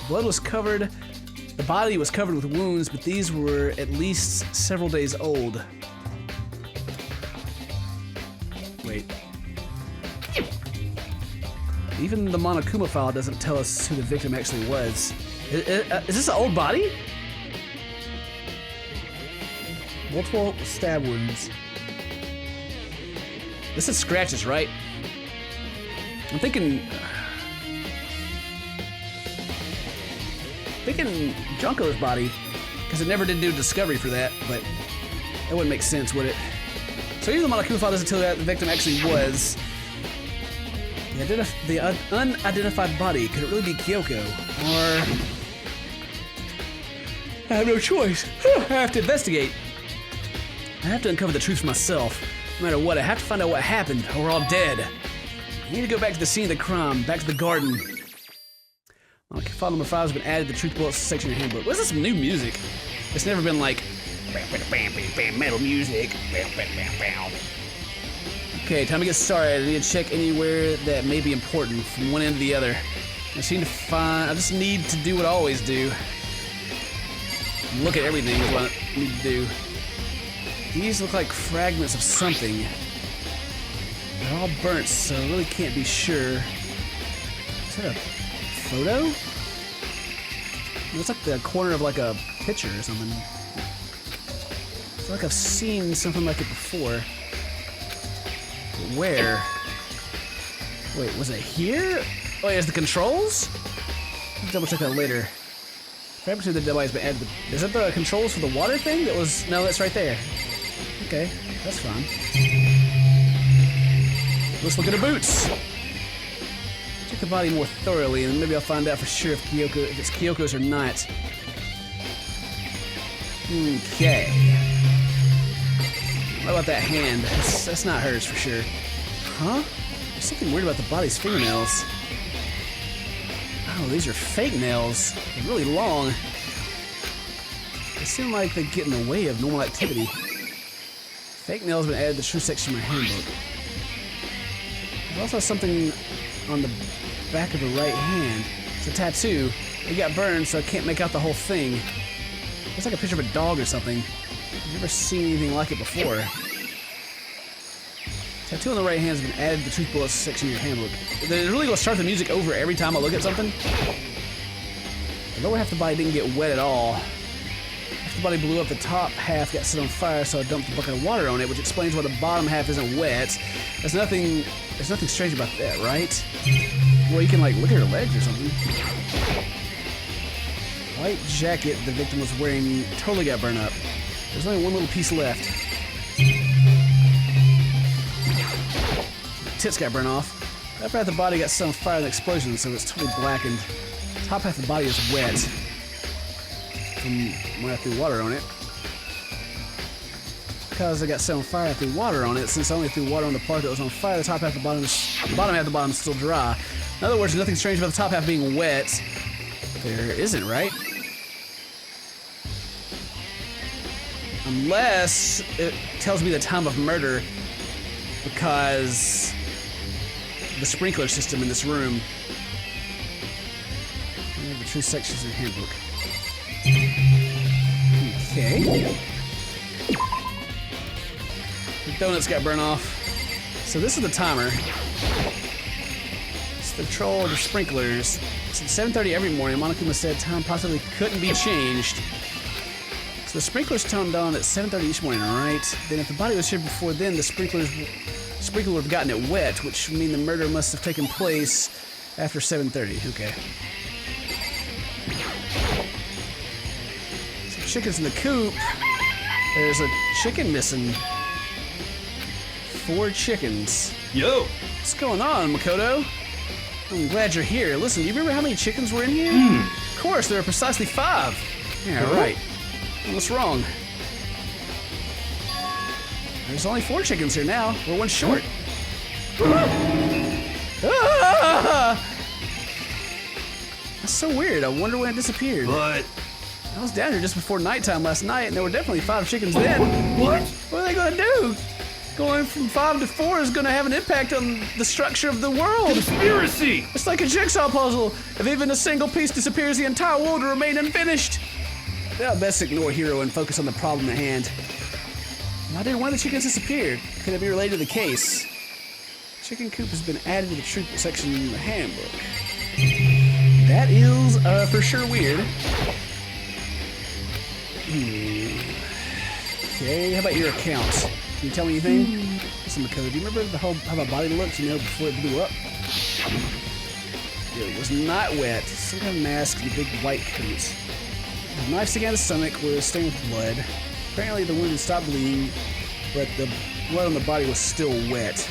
The body was covered with wounds, but these were at least several days old. Wait. Even the Monokuma file doesn't tell us who the victim actually was. Is this an old body? Multiple stab wounds. This is scratches, right? I'm thinking Junko's body, because it never did do a discovery for that, but that wouldn't make sense, would it? So even the Monokuma file doesn't tell you that the victim actually was. The unidentified body, could it really be Kyoko? Or I have no choice. I have to investigate. I have to uncover the truth for myself. No matter what, I have to find out what happened, or we're all dead. I need to go back to the scene of the crime, back to the garden. Okay, file number 5 has been added to the truth bullets section of the handbook. What is this new music? It's never been like metal music. Okay, time to get started. I need to check anywhere that may be important from one end to the other. I just need to do what I always do. Look at everything is what I need to do. These look like fragments of something. They're all burnt, so I really can't be sure. Is that a photo? It looks like the corner of like a picture or something. I feel like I've seen something like it before. But where? Wait, was it here? Oh, yeah, is the controls? Let's double check that later. Fragments of the dead body's been added. Is that the controls for the water thing? That was, no, that's right there. Okay, that's fine. Let's look at her boots. Check the body more thoroughly, and maybe I'll find out for sure if it's Kyoko's or not. Okay. What about that hand? That's not hers for sure. Huh? There's something weird about the body's fingernails. Oh, these are fake nails. They're really long. They seem like they get in the way of normal activity. Fake nails have been added to the true section of my handbook. There's also something on the back of the right hand. It's a tattoo. It got burned, so I can't make out the whole thing. Looks like a picture of a dog or something. I've never seen anything like it before. Tattoo on the right hand has been added to the truth bullets section of your handbook. They're really gonna start the music over every time I look at something. The lower half of the body didn't get wet at all. The body blew up, the top half got set on fire, so I dumped a bucket of water on it, which explains why the bottom half isn't wet. There's nothing strange about that, right? Well, you can like look at her legs or something. White jacket the victim was wearing totally got burned up. There's only one little piece left. The tits got burned off. The upper half of the body got set on fire in the explosion, so it's totally blackened. The top half of the body is wet. When I threw water on it. Because I got set on fire, I threw water on it. Since I only threw water on the part that was on fire, the top half of the bottom half of the bottom is still dry. In other words, there's nothing strange about the top half being wet. There isn't, right? Unless it tells me the time of murder because the sprinkler system in this room. The true sections of the handbook. Okay. The donuts got burned off. So this is the timer. It's the control of the sprinklers. It's at 7:30 every morning. Monokuma said time possibly couldn't be changed. So the sprinklers turned on at 7:30 each morning, alright? Then if the body was here before then, the sprinkler would have gotten it wet, which would mean the murder must have taken place after 7:30. Okay. chickens in the coop. There's a chicken missing. 4 chickens. Yo! What's going on, Makoto? I'm glad you're here. Listen, do you remember how many chickens were in here? Of course, there are precisely 5. Yeah, right. What's wrong? There's only 4 chickens here now. We're 1 short. Ah! That's so weird. I wonder when it disappeared. But... I was down here just before nighttime last night, and there were definitely 5 chickens then. What? What are they gonna do? Going from 5 to 4 is gonna have an impact on the structure of the world. Conspiracy! It's like a jigsaw puzzle. If even a single piece disappears, the entire world will remain unfinished. I'll best ignore Hiro and focus on the problem at hand. Why did one of the chickens disappear? Could it be related to the case? Chicken coop has been added to the troop section in the handbook. That is, for sure weird. Okay, how about your account? Can you tell me anything? Listen, Makoto, do you remember how the body looked, before it blew up? It was not wet. Some kind of mask and a big white coat. The knife sticking out of the stomach was stained with blood. Apparently the wound had stopped bleeding, but the blood on the body was still wet.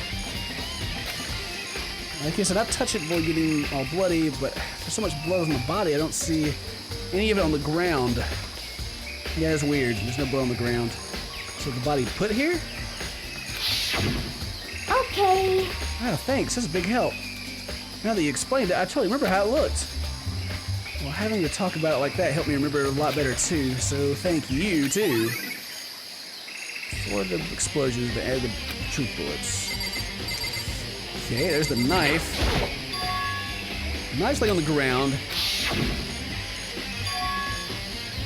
Like I said, I touch it before getting all bloody, but there's so much blood on the body, I don't see any of it on the ground. Yeah, it's weird. There's no blood on the ground. So the body put here? Okay. Oh, thanks. That's a big help. Now that you explained it, I totally remember how it looked. Well, having to talk about it like that helped me remember it a lot better too, so thank you too. For the explosions that added the troop bullets. Okay, there's the knife. The knife's like on the ground.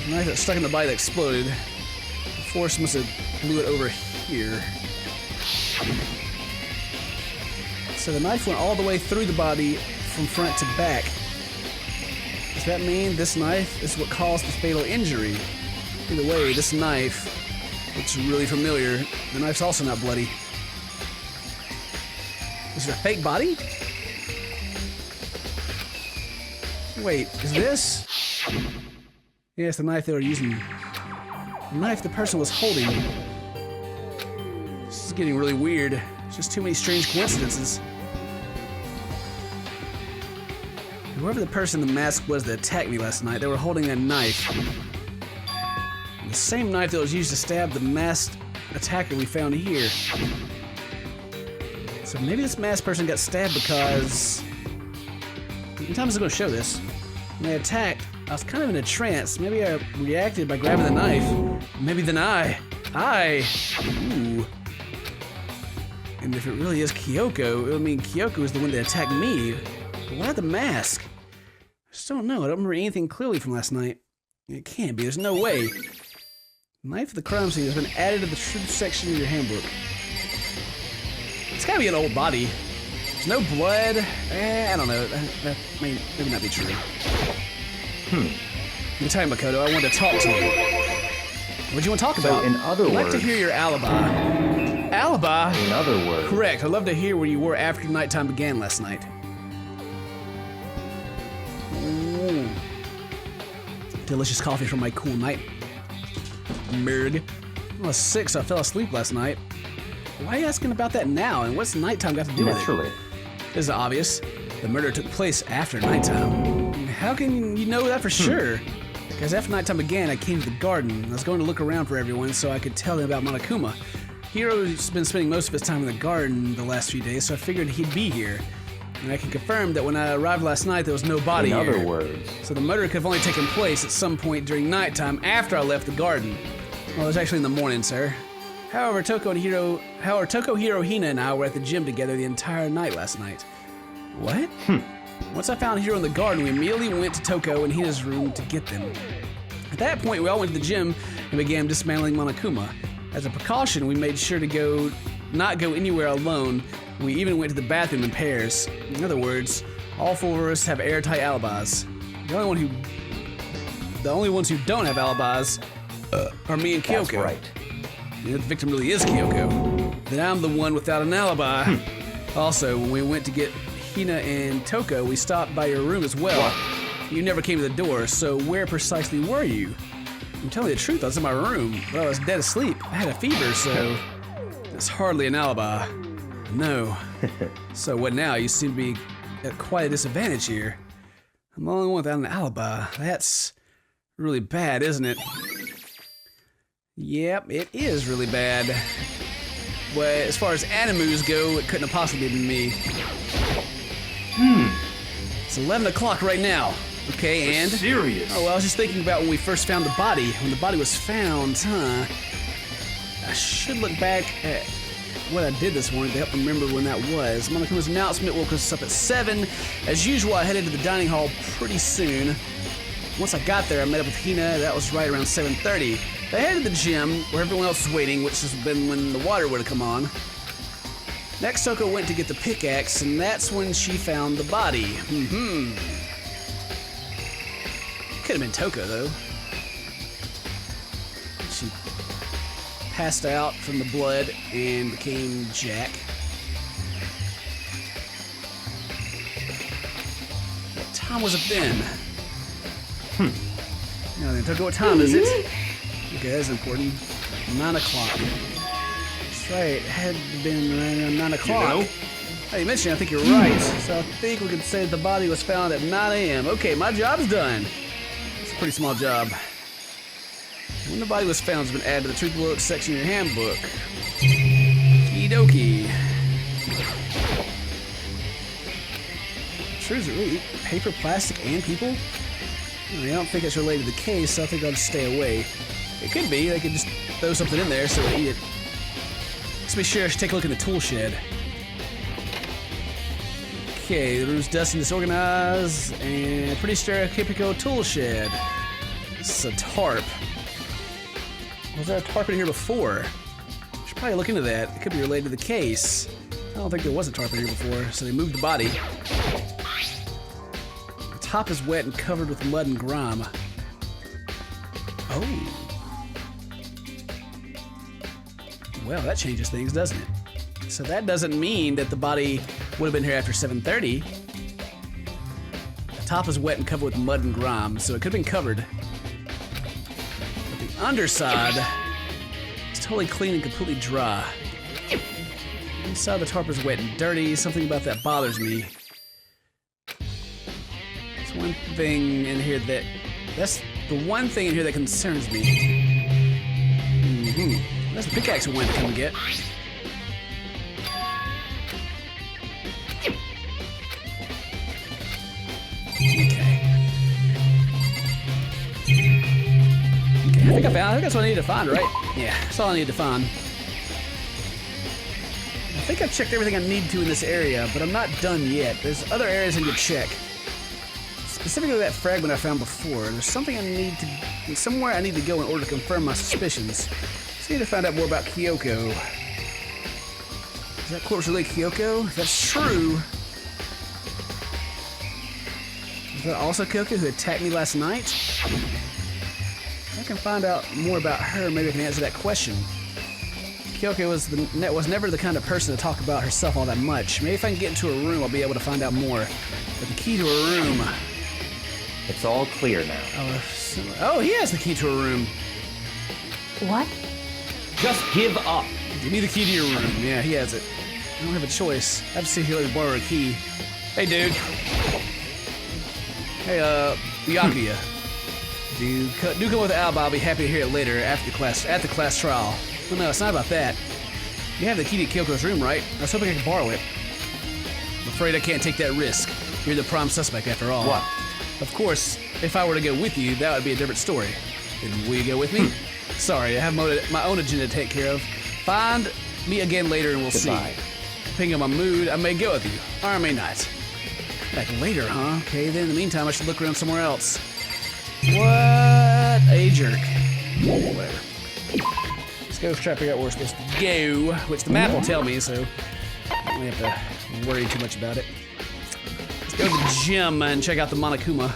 The knife that's stuck in the body that exploded. The force must have blew it over here. So the knife went all the way through the body from front to back. Does that mean this knife is what caused the fatal injury? Either way, this knife looks really familiar. The knife's also not bloody. Is it a fake body? Wait, is this? Yes, the knife they were using. The knife the person was holding. This is getting really weird. It's just too many strange coincidences. Whoever the person in the mask was that attacked me last night, they were holding a knife. The same knife that was used to stab the masked attacker we found here. So maybe this masked person got stabbed because... Anytime I was going to show this. When they attacked, I was kind of in a trance. Maybe I reacted by grabbing the knife. Maybe then Ooh. And if it really is Kyoko, it would mean Kyoko is the one that attacked me. But why the mask? I just don't know. I don't remember anything clearly from last night. It can't be. There's no way. Knife of the crime scene has been added to the truth section of your handbook. It's gotta be an old body. There's no blood. I don't know. That may maybe not be true. Let me tell you, Makoto, I wanted to talk to you. What do you want to talk about? in other I'd like words... to hear your alibi. Alibi? In other words... Correct. I'd love to hear where you were after nighttime began last night. Ooh. Delicious coffee from my cool night. Merg. I was sick, so I fell asleep last night. Why are you asking about that now? And what's nighttime got to do with it? Naturally. This is obvious. The murder took place after nighttime. How can you know that for sure? Because after nighttime began, I came to the garden. I was going to look around for everyone so I could tell them about Monokuma. Hiro's been spending most of his time in the garden the last few days, so I figured he'd be here. And I can confirm that when I arrived last night, there was no body here. In other words... So the murder could have only taken place at some point during nighttime after I left the garden. Well, it was actually in the morning, sir. However, Toko, Hiro, Hina, and I were at the gym together the entire night last night. What? Once I found Hiro in the garden, we immediately went to Toko and Hina's room to get them. At that point, we all went to the gym and began dismantling Monokuma. As a precaution, we made sure to not go anywhere alone. We even went to the bathroom in pairs. In other words, all 4 of us have airtight alibis. The only ones who don't have alibis are me and Kyoko. That's right. And if the victim really is Kyoko, then I'm the one without an alibi. Also, when we went to get Hina and Toko, we stopped by your room as well. What? You never came to the door, so where precisely were you? I'm telling you the truth, I was in my room, but I was dead asleep. I had a fever, so it's hardly an alibi. No. So what now? You seem to be at quite a disadvantage here. I'm the only one without an alibi. That's really bad, isn't it? Yep, it is really bad. But as far as animus go, it couldn't have possibly been me. It's 11 o'clock right now. Okay, and? Serious? Oh, well, I was just thinking about when we first found the body. When the body was found, huh? I should look back at what I did this morning to help remember when that was. Monakuma's announcement woke us up at 7. As usual, I headed to the dining hall pretty soon. Once I got there, I met up with Hina. That was right around 7:30. I headed to the gym, where everyone else was waiting, which has been when the water would have come on. Next, Toko went to get the pickaxe, and that's when she found the body. Could have been Toko, though. She passed out from the blood and became Jack. What time was it then? Now then, Toko, what time is it? Okay, that's important. 9 o'clock. That's right, it had been right around 9 o'clock. You know? Hey, you mentioned, I think you're right. So I think we could say the body was found at 9 a.m. Okay, my job's done. It's a pretty small job. When the body was found, it's been added to the truth book section of your handbook. Okie dokie. Sure, is it really paper, plastic, and people? I don't think it's related to the case, so I think I'll just stay away. It could be. They could just throw something in there so we'll eat it. Let's be sure I should take a look in the tool shed. Okay, the room's dusty and disorganized, and pretty stereotypical tool shed. This is a tarp. Was there a tarp in here before? Should probably look into that. It could be related to the case. I don't think there was a tarp in here before, so they moved the body. The top is wet and covered with mud and grime. Oh. Well, that changes things, doesn't it? So that doesn't mean that the body would have been here after 7:30. The top is wet and covered with mud and grime, so it could have been covered. But the underside is totally clean and completely dry. Inside the tarp is wet and dirty. Something about that bothers me. There's one thing in here that's the one thing in here that concerns me. That's the pickaxe we wanted to come and get. Okay, I think that's what I need to find, right? Yeah, that's all I need to find. I think I've checked everything I need to in this area, but I'm not done yet. There's other areas I need to check. Specifically that fragment I found before. There's something somewhere I need to go in order to confirm my suspicions. So I need to find out more about Kyoko. Is that corpse really Kyoko? If that's true, is that also Kyoko who attacked me last night? If I can find out more about her, maybe I can answer that question. Kyoko was never the kind of person to talk about herself all that much. Maybe if I can get into her room, I'll be able to find out more. But the key to her room... It's all clear now. Oh, he has the key to her room. What? Just give up. Give me the key to your room. Yeah, he has it. I don't have a choice. I have to see if he let me borrow a key. Hey, dude. Hey, Byakuya. Do come with the alibi. I'll be happy to hear it later at the class trial. Well, no, it's not about that. You have the key to Kyoko's room, right? I was hoping I could borrow it. I'm afraid I can't take that risk. You're the prime suspect after all. What? Of course, if I were to go with you, that would be a different story. Then will you go with me? Sorry, I have my own agenda to take care of. Find me again later and we'll Goodbye. see. Depending on my mood, I may go with you, or I may not. Back later, huh? Okay, then in the meantime, I should look around somewhere else. What a jerk. Whatever. Let's go try to figure out where we're supposed to go, which the map will tell me, so I don't really have to worry too much about it. Let's go to the gym and check out the Monokuma.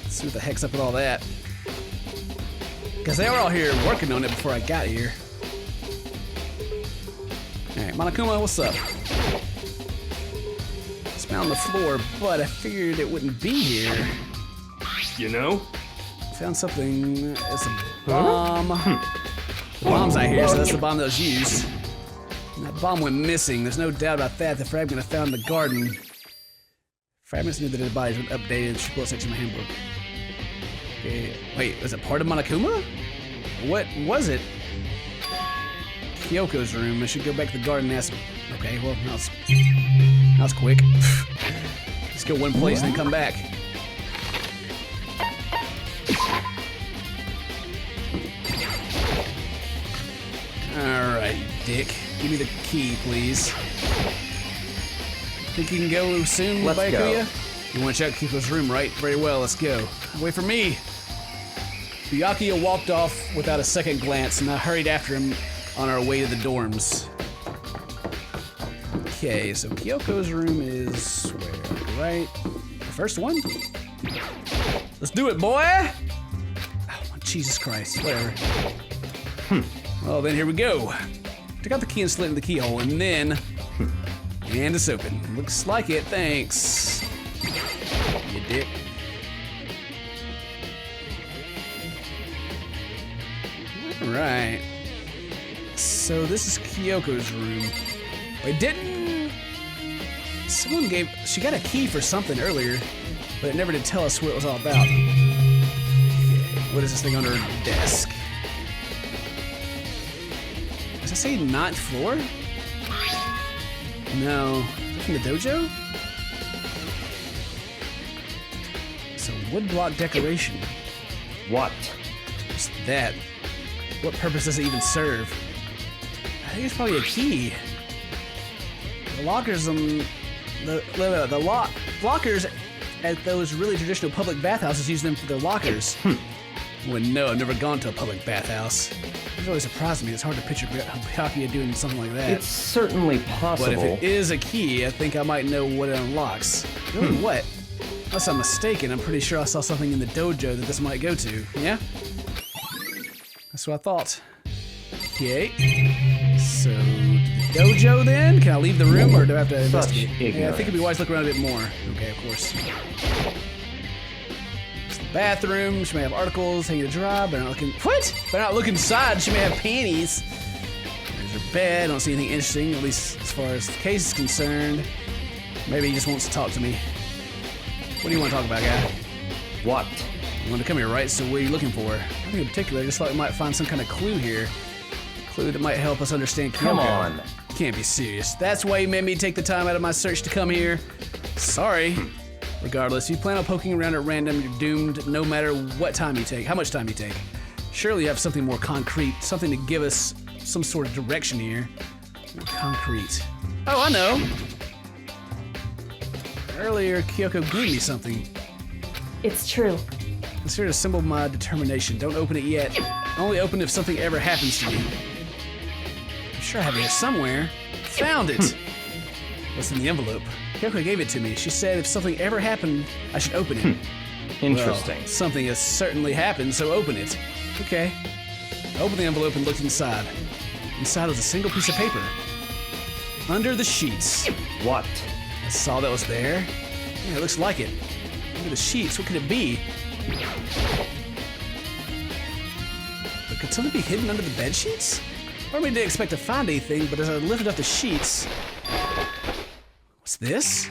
Let's see what the heck's up with all that. Because they were all here working on it before I got here. Alright, Monokuma, what's up? It's found on the floor, but I figured it wouldn't be here. You know, Found something. It's a bomb. The bomb's not here, so that's the bomb that was used. And that bomb went missing. There's no doubt about that. The fragment I found in the garden. Fragments knew that the bodies were updated. She pulled section of my handbook. Okay. Wait, was it part of Monokuma? What was it? Kyoko's room. I should go back to the garden and ask. Okay, well, that was quick. Let's go one place and then come back. Alright, dick. Give me the key, please. Think you can go soon, Let's Bakuya? go. You want to check Kiko's room, right? Very well, let's go. Wait for me. Byakuya walked off without a second glance, and I hurried after him on our way to the dorms. Okay, so Kyoko's room is where, right? The first one? Let's do it, boy! Oh, Jesus Christ, whatever. Well, then here we go. Took out the key and slid in the keyhole, and then... and it's open. Looks like it, thanks. You dick. Alright. So this is Kyoko's room. Wait, didn't... someone gave... she got a key for something earlier, but it never did tell us what it was all about. What is this thing under her desk? Does it say 9th floor? No. From the dojo? It's a woodblock decoration. What? What's that? What purpose does it even serve? I think it's probably a key. The lockers lockers at those really traditional public bathhouses use them for their lockers. Well, no, I've never gone to a public bathhouse. It always surprised me. It's hard to picture Byakuya doing something like that. It's certainly possible. But if it is a key, I think I might know what it unlocks. Really, what? Unless I'm mistaken, I'm pretty sure I saw something in the dojo that this might go to. Yeah? That's what I thought. Okay. So, dojo then? Can I leave the room or do I have to investigate? Yeah, I think it'd be wise to look around a bit more. Okay, of course. It's the bathroom. She may have articles hanging to dry, but I'm not looking. What? But not look inside. She may have panties. There's her bed. I don't see anything interesting, at least as far as the case is concerned. Maybe he just wants to talk to me. What do you want to talk about, guy? What? You want to come here, right? So what are you looking for? Nothing in particular. I just thought we might find some kind of clue here. Clue that might help us understand Kyoko. Come on. You can't be serious. That's why you made me take the time out of my search to come here. Sorry. Regardless, if you plan on poking around at random, you're doomed no matter what time you take, how much time you take. Surely you have something more concrete, something to give us some sort of direction here. More concrete. Oh, I know. Earlier, Kyoko gave me something. It's true. It's here to symbol my determination. Don't open it yet. Only open if something ever happens to me. I'm sure I have it here somewhere. Found it! What's in the envelope? Kyoko gave it to me. She said if something ever happened, I should open it. Interesting. Well, something has certainly happened, so open it. Okay. I opened the envelope and looked inside. Inside was a single piece of paper. Under the sheets. What? I saw that was there. Yeah, it looks like it. Under the sheets, what could it be? But could something be hidden under the bed sheets? I didn't expect to find anything, but as I lifted up the sheets... What's this?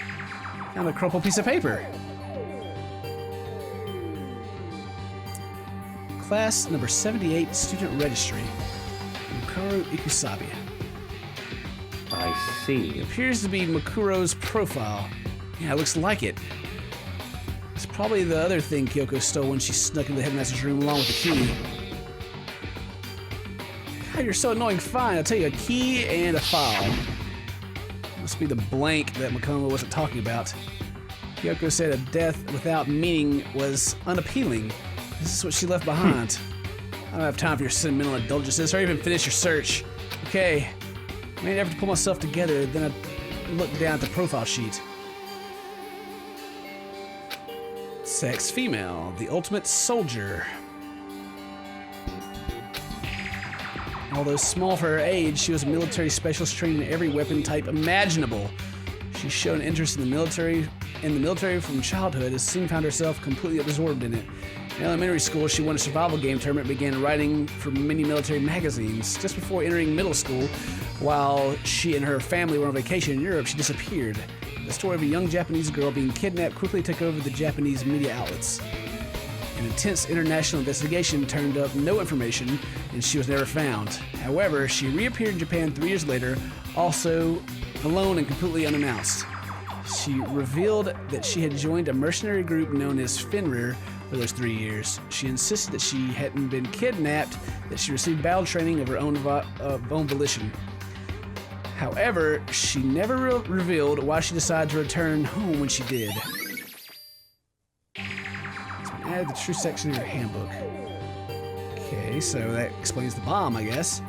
Found a crumpled piece of paper. Class number 78, student registry. Mukuro Ikusabi. I see. It appears to be Makuro's profile. Yeah, it looks like it. It's probably the other thing Kyoko stole when she snuck into the headmaster's room along with the key. God, you're so annoying. Fine, I'll tell you, a key and a file. Must be the blank that Makoma wasn't talking about. Kyoko said a death without meaning was unappealing. This is what she left behind. I don't have time for your sentimental indulgences or even finish your search. Okay. I made an effort to pull myself together, then I looked down at the profile sheet. Sex female, the ultimate soldier. Although small for her age, she was a military specialist trained in every weapon type imaginable. She showed an interest in the military from childhood and soon found herself completely absorbed in it. In elementary school, she won a survival game tournament and began writing for many military magazines. Just before entering middle school, while she and her family were on vacation in Europe, she disappeared. The story of a young Japanese girl being kidnapped quickly took over the Japanese media outlets. An intense international investigation turned up no information, and she was never found. However, she reappeared in Japan 3 years later, also alone and completely unannounced. She revealed that she had joined a mercenary group known as Fenrir for those 3 years. She insisted that she hadn't been kidnapped, that she received battle training of her own volition. However, she never revealed why she decided to return home when she did. Add the true section in your handbook. Okay, so that explains the bomb, I guess.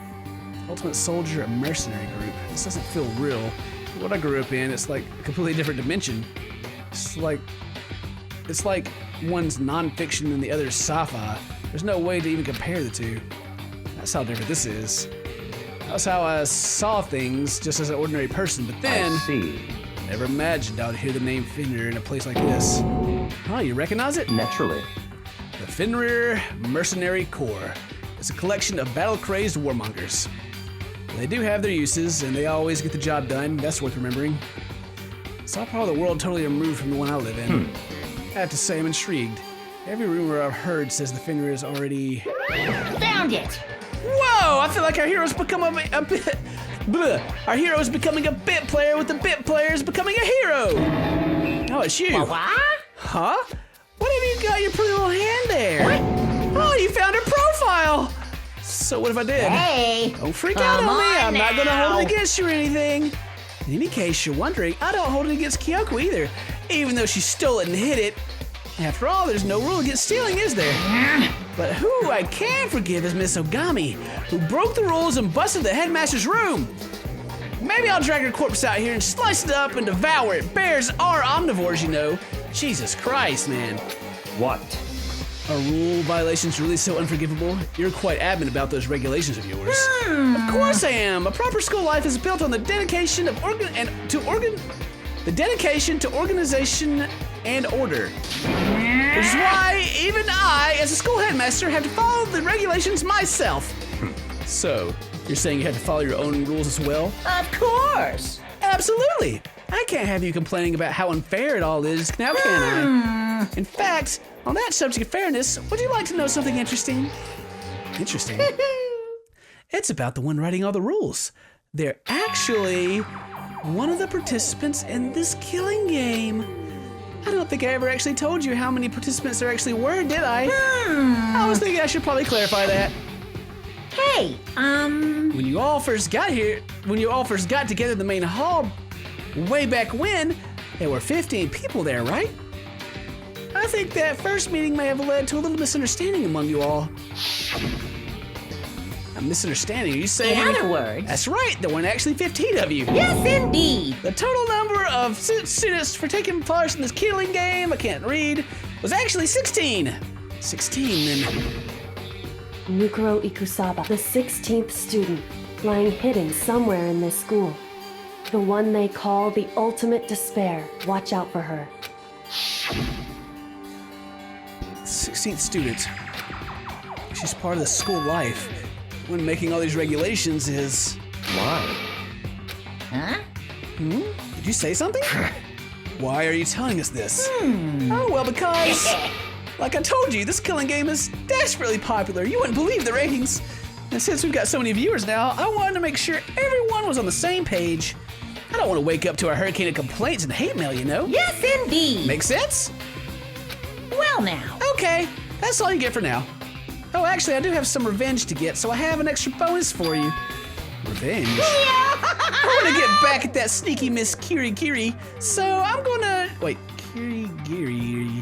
Ultimate Soldier, a mercenary group. This doesn't feel real. What I grew up in, it's like a completely different dimension. It's like one's nonfiction and the other's sci-fi. There's no way to even compare the two. That's how different this is. That's how I saw things just as an ordinary person, but then I see. Never imagined I would hear the name Fenrir in a place like this. Huh, you recognize it? Naturally. The Fenrir Mercenary Corps. It's a collection of battle-crazed warmongers. They do have their uses, and they always get the job done. That's worth remembering. It's all part of the world totally removed from the one I live in. I have to say, I'm intrigued. Every rumor I've heard says the Fenrir is already... Found it! Whoa! I feel like our hero's become a bit... Bleh. Our hero is becoming a bit player with the bit players becoming a hero! Oh, it's you. What? Huh? What have you got in your pretty little hand there? Oh, you found her profile! So what if I did? Hey! Don't freak out on me. I'm not gonna hold now. it against you or anything. In any case, you're wondering, I don't hold it against Kyoko either, even though she stole it and hid it. After all, there's no rule against stealing, is there? But who I can forgive is Miss Ogami, who broke the rules and busted the headmaster's room. Maybe I'll drag her corpse out here and slice it up and devour it. Bears are omnivores, you know. Jesus Christ, man. What? Are rule violations really so unforgivable? You're quite adamant about those regulations of yours. Of course I am. A proper school life is built on the dedication of dedication to organization and order. Which is why even I, as a school headmaster, have to follow the regulations myself. So, you're saying you have to follow your own rules as well? Of course! Absolutely! I can't have you complaining about how unfair it all is, now can I? In fact, on that subject of fairness, would you like to know something interesting? Interesting? It's about the one writing all the rules. They're actually one of the participants in this killing game. I don't think I ever actually told you how many participants there actually were, did I? I was thinking I should probably clarify that. Hey, When you all first got together in the main hall way back when, there were 15 people there, right? I think that first meeting may have led to a little misunderstanding among you all. A misunderstanding? Are you saying? in other words... That's right, there weren't actually 15 of you. Yes, indeed! The total number of students for taking part in this killing game, I can't read, was actually 16. 16 then. Mukuro Ikusaba, the 16th student, lying hidden somewhere in this school. The one they call the ultimate despair. Watch out for her. 16th student. She's part of the school life. When making all these regulations is... Why? Huh? Did you say something? Why are you telling us this? Oh, well, because... Like I told you, this killing game is desperately popular. You wouldn't believe the ratings. And since we've got so many viewers now, I wanted to make sure everyone was on the same page. I don't want to wake up to a hurricane of complaints and hate mail, you know? Yes, indeed! Make sense? Well now. Okay, that's all you get for now. Oh, actually, I do have some revenge to get, so I have an extra bonus for you. Revenge? I want to get back at that sneaky Miss Kirigiri, so I'm gonna... Wait, Kirigiri...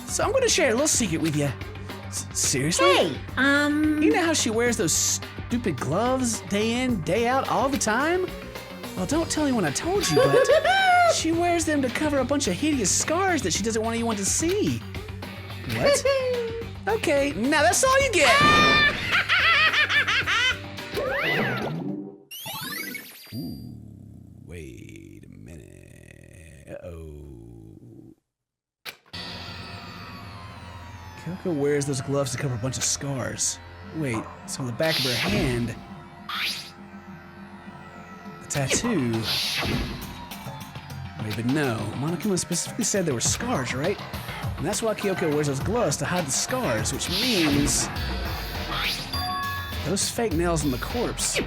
So I'm gonna share a little secret with you. Seriously? Hey, You know how she wears those stupid gloves day in, day out, all the time? Well, don't tell anyone I told you, but she wears them to cover a bunch of hideous scars that she doesn't want anyone to see. What? Okay, now that's all you get. Ooh, wait a minute. Uh-oh. Kyoko wears those gloves to cover a bunch of scars. Wait, so on the back of her hand, the tattoo. Wait, but no. Monokuma specifically said there were scars, right? And that's why Kyoko wears those gloves to hide the scars, which means those fake nails on the corpse.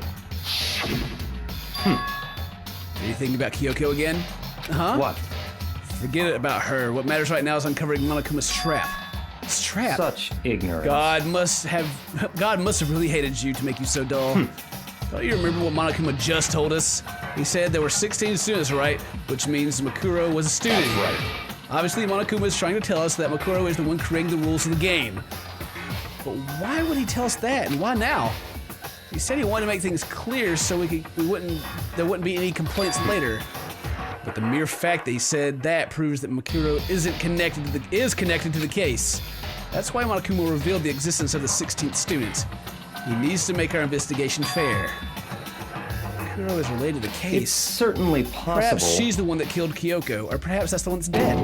Anything about Kyoko again? Huh? What? Forget it about her. What matters right now is uncovering Monokuma's trap. His trap? Such ignorance. God must have really hated you to make you so dull. Don't you remember what Monokuma just told us? He said there were 16 students, right? Which means Makuro was a student. That's right. Obviously, Monokuma is trying to tell us that Makuro is the one creating the rules of the game. But why would he tell us that, and why now? He said he wanted to make things clear so there wouldn't be any complaints later. But the mere fact that he said that proves that Makuro is connected to the case. That's why Monokuma revealed the existence of the 16th student. He needs to make our investigation fair. Makuro is related to the case. It's certainly possible. Perhaps she's the one that killed Kyoko, or perhaps that's the one that's dead.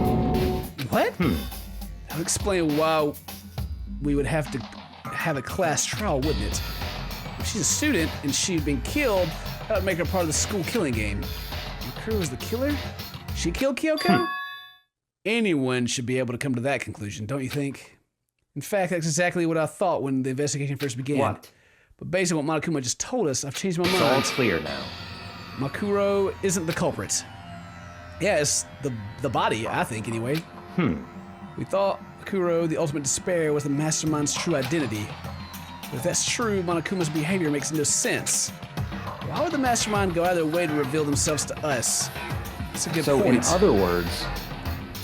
What? That would explain why we would have to have a class trial, wouldn't it? If she's a student and she'd been killed, that would make her part of the school killing game. Makuro was the killer? She killed Kyoko? Anyone should be able to come to that conclusion, don't you think? In fact, that's exactly what I thought when the investigation first began. What? But based on what Monokuma just told us, I've changed my It's all mind. clear now. Makuro isn't the culprit. Yeah, it's the body, I think, anyway. We thought Makuro, the ultimate despair, was the mastermind's true identity. But if that's true, Monokuma's behavior makes no sense. Why would the mastermind go out of their way to reveal themselves to us? That's a good So, point. in other words,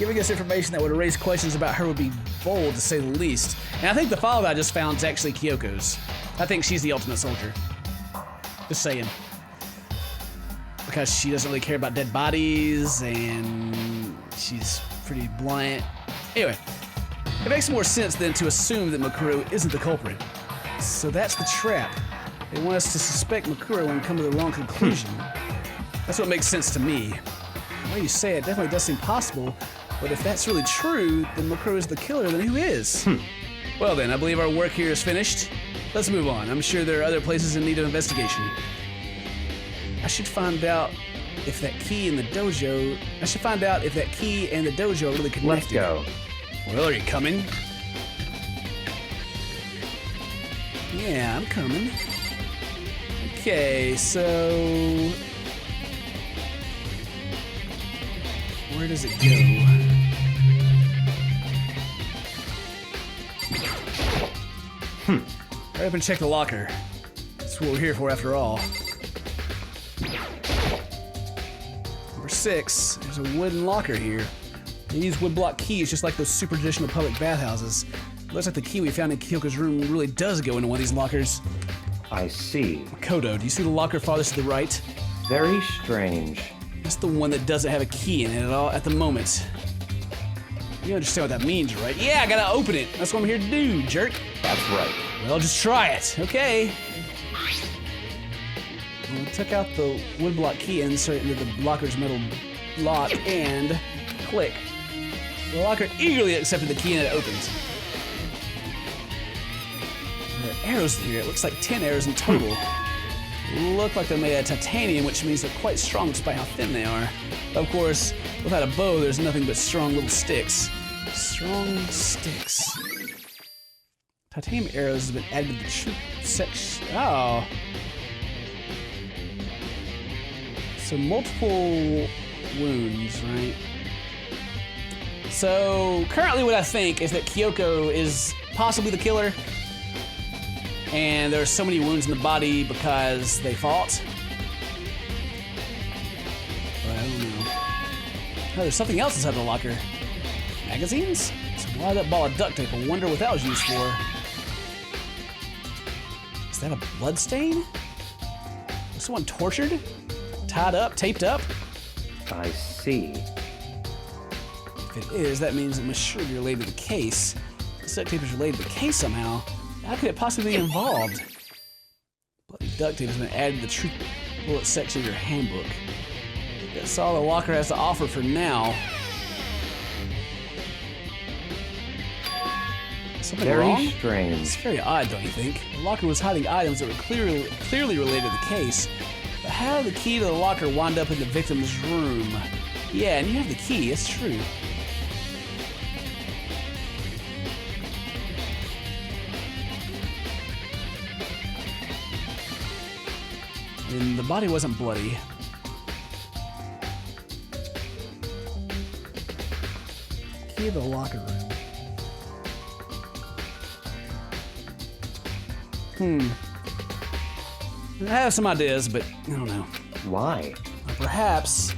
Giving us information that would raise questions about her would be bold, to say the least. And I think the file that I just found is actually Kyoko's. I think she's the ultimate soldier. Just saying. Because she doesn't really care about dead bodies, and she's pretty blunt. Anyway, it makes more sense then to assume that Makuro isn't the culprit. So that's the trap. They want us to suspect Makuro and come to the wrong conclusion. That's what makes sense to me. The way you say it definitely does seem possible, but if that's really true, then Makuro is the killer, then who is? Well then, I believe our work here is finished. Let's move on. I'm sure there are other places in need of investigation. I should find out if that key and the dojo are really connected. let's go. Well, are you coming? Yeah, I'm coming. Okay, so where does it go? Hurry up and check the locker. That's what we're here for after all. Number 6, there's a wooden locker here. They use woodblock keys just like those super traditional public bathhouses. Looks like the key we found in Kyoko's room really does go into one of these lockers. I see. Kodo, do you see the locker farthest to the right? Very strange. That's the one that doesn't have a key in it at all at the moment. You understand what that means, right? Yeah, I gotta open it. That's what I'm here to do, jerk. That's right. Well, just try it, okay? We took out the woodblock key and insert it into the locker's metal lock and click. The locker eagerly accepted the key and it opened. There are arrows here. It looks like 10 arrows in total. Look like they're made out of titanium, which means they're quite strong despite how thin they are. Of course, without a bow, there's nothing but strong little sticks. Strong sticks. Titanium arrows have been added to the troop section. Oh. So multiple wounds, right? So currently what I think is that Kyoko is possibly the killer. And there are so many wounds in the body because they fought. But I don't know. Oh, there's something else inside the locker. Magazines? So why that ball of duct tape? I wonder what that was used for. Is that a blood stain? Was someone tortured? Tied up? Taped up? I see. If it is, that means it must surely be related to the case. If the duct tape is related to the case somehow, how could it possibly be involved? Bloody duct tape has been added to the truth bullet section of your handbook. That's all the locker has to offer for now. Something Very wrong? It's strange. very odd, don't you think? The locker was hiding items that were clearly related to the case. But how did the key to the locker wind up in the victim's room? Yeah, and you have the key, it's true. And the body wasn't bloody. Key to the locker room. I have some ideas, but I don't know. Why? Perhaps.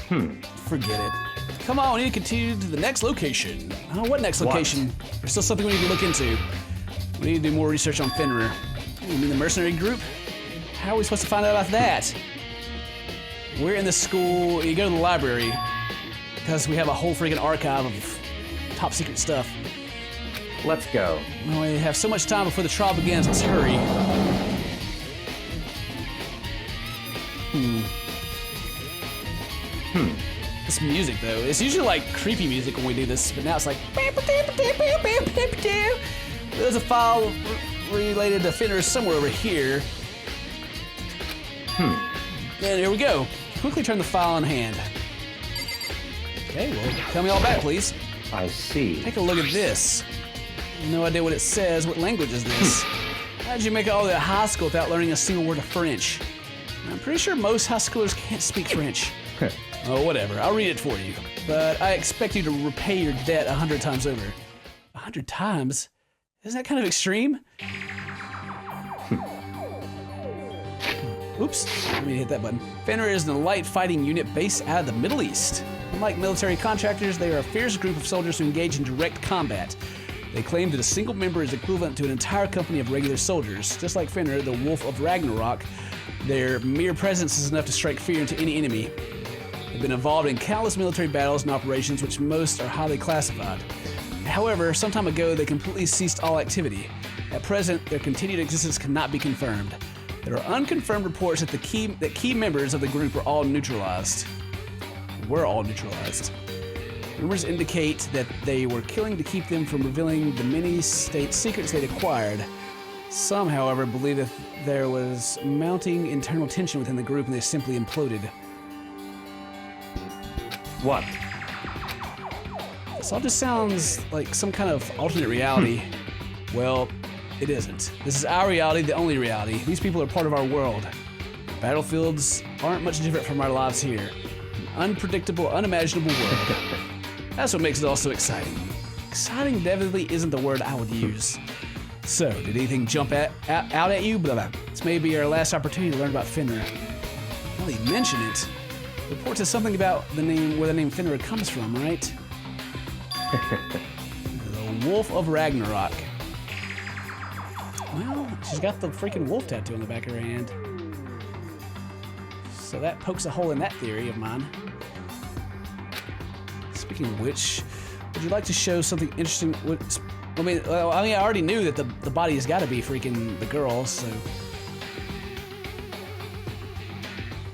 Forget it. Come on, we need to continue to the next location. Oh, what next location? There's still something we need to look into. We need to do more research on Fenrir. You mean the mercenary group? How are we supposed to find out about that? We're in the school. You go to the library because we have a whole freaking archive of top secret stuff. Let's go. Well, we have so much time before the trial begins. Let's hurry. This music, though, it's usually like creepy music when we do this, but now it's like. There's a file related to Fenrir somewhere over here. And here we go. Quickly turn the file in hand. Okay, well, tell me all about it, please. I see. Take a look at this. No idea what it says. What language is this? How did you make it all the way to high school without learning a single word of French? I'm pretty sure most high schoolers can't speak French. Oh, whatever. I'll read it for you. But I expect you to repay your debt 100 times over. 100 times? Isn't that kind of extreme? Oops, let me hit that button. Fenrir is an light fighting unit based out of the Middle East. Unlike military contractors, they are a fierce group of soldiers who engage in direct combat. They claim that a single member is equivalent to an entire company of regular soldiers. Just like Fenrir, the Wolf of Ragnarok, their mere presence is enough to strike fear into any enemy. They've been involved in countless military battles and operations, which most are highly classified. However, some time ago, they completely ceased all activity. At present, their continued existence cannot be confirmed. There are unconfirmed reports that key members of the group are all neutralized. Were all neutralized. Rumors indicate that they were killing to keep them from revealing the many state secrets they'd acquired. Some, however, believe that there was mounting internal tension within the group and they simply imploded. What? This all just sounds like some kind of alternate reality. Well, it isn't. This is our reality, the only reality. These people are part of our world. Battlefields aren't much different from our lives here. An unpredictable, unimaginable world. That's what makes it all so exciting. Exciting definitely isn't the word I would use. So, did anything jump out at you? Blah, blah. This may be our last opportunity to learn about Fenrir. Well, he mentioned it. Report says something about the name, where the name Fenrir comes from, right? The Wolf of Ragnarok. Well, she's got the freaking wolf tattoo on the back of her hand. So that pokes a hole in that theory of mine. Speaking of which, would you like to show something interesting? I already knew that the body has got to be freaking the girl, so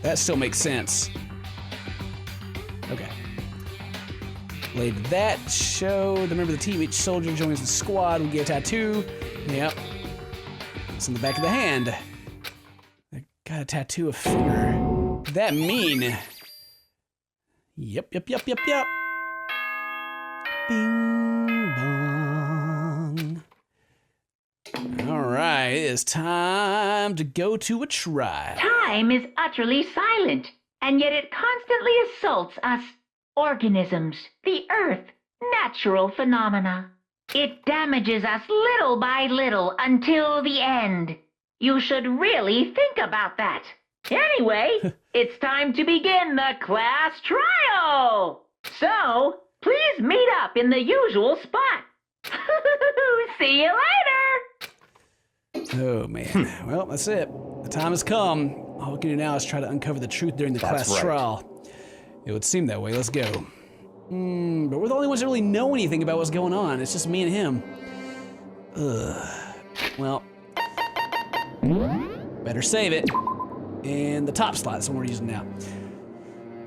that still makes sense. Okay. Laid that. Show the member of the team. Each soldier joins the squad will get a tattoo. Yep. It's in the back of the hand. They got a tattoo of Fenrir. Could that mean? Yep. Bing bong. All right, it is time to go to a trial. Time is utterly silent, and yet it constantly assaults us organisms, the earth, natural phenomena. It damages us little by little until the end. You should really think about that. Anyway, it's time to begin the class trial. So, please meet up in the usual spot. See you later. Oh, man. Well, that's it. The time has come. All we can do now is try to uncover the truth during the class trial. It would seem that way. Let's go. But we're the only ones that really know anything about what's going on. It's just me and him. Well, better save it. And the top slot is the one we're using now.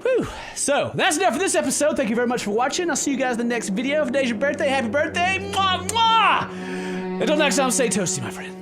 Whew. So, that's enough for this episode. Thank you very much for watching. I'll see you guys in the next video. If today's your birthday, happy birthday. Mwah, mwah! Until next time, stay toasty, my friend.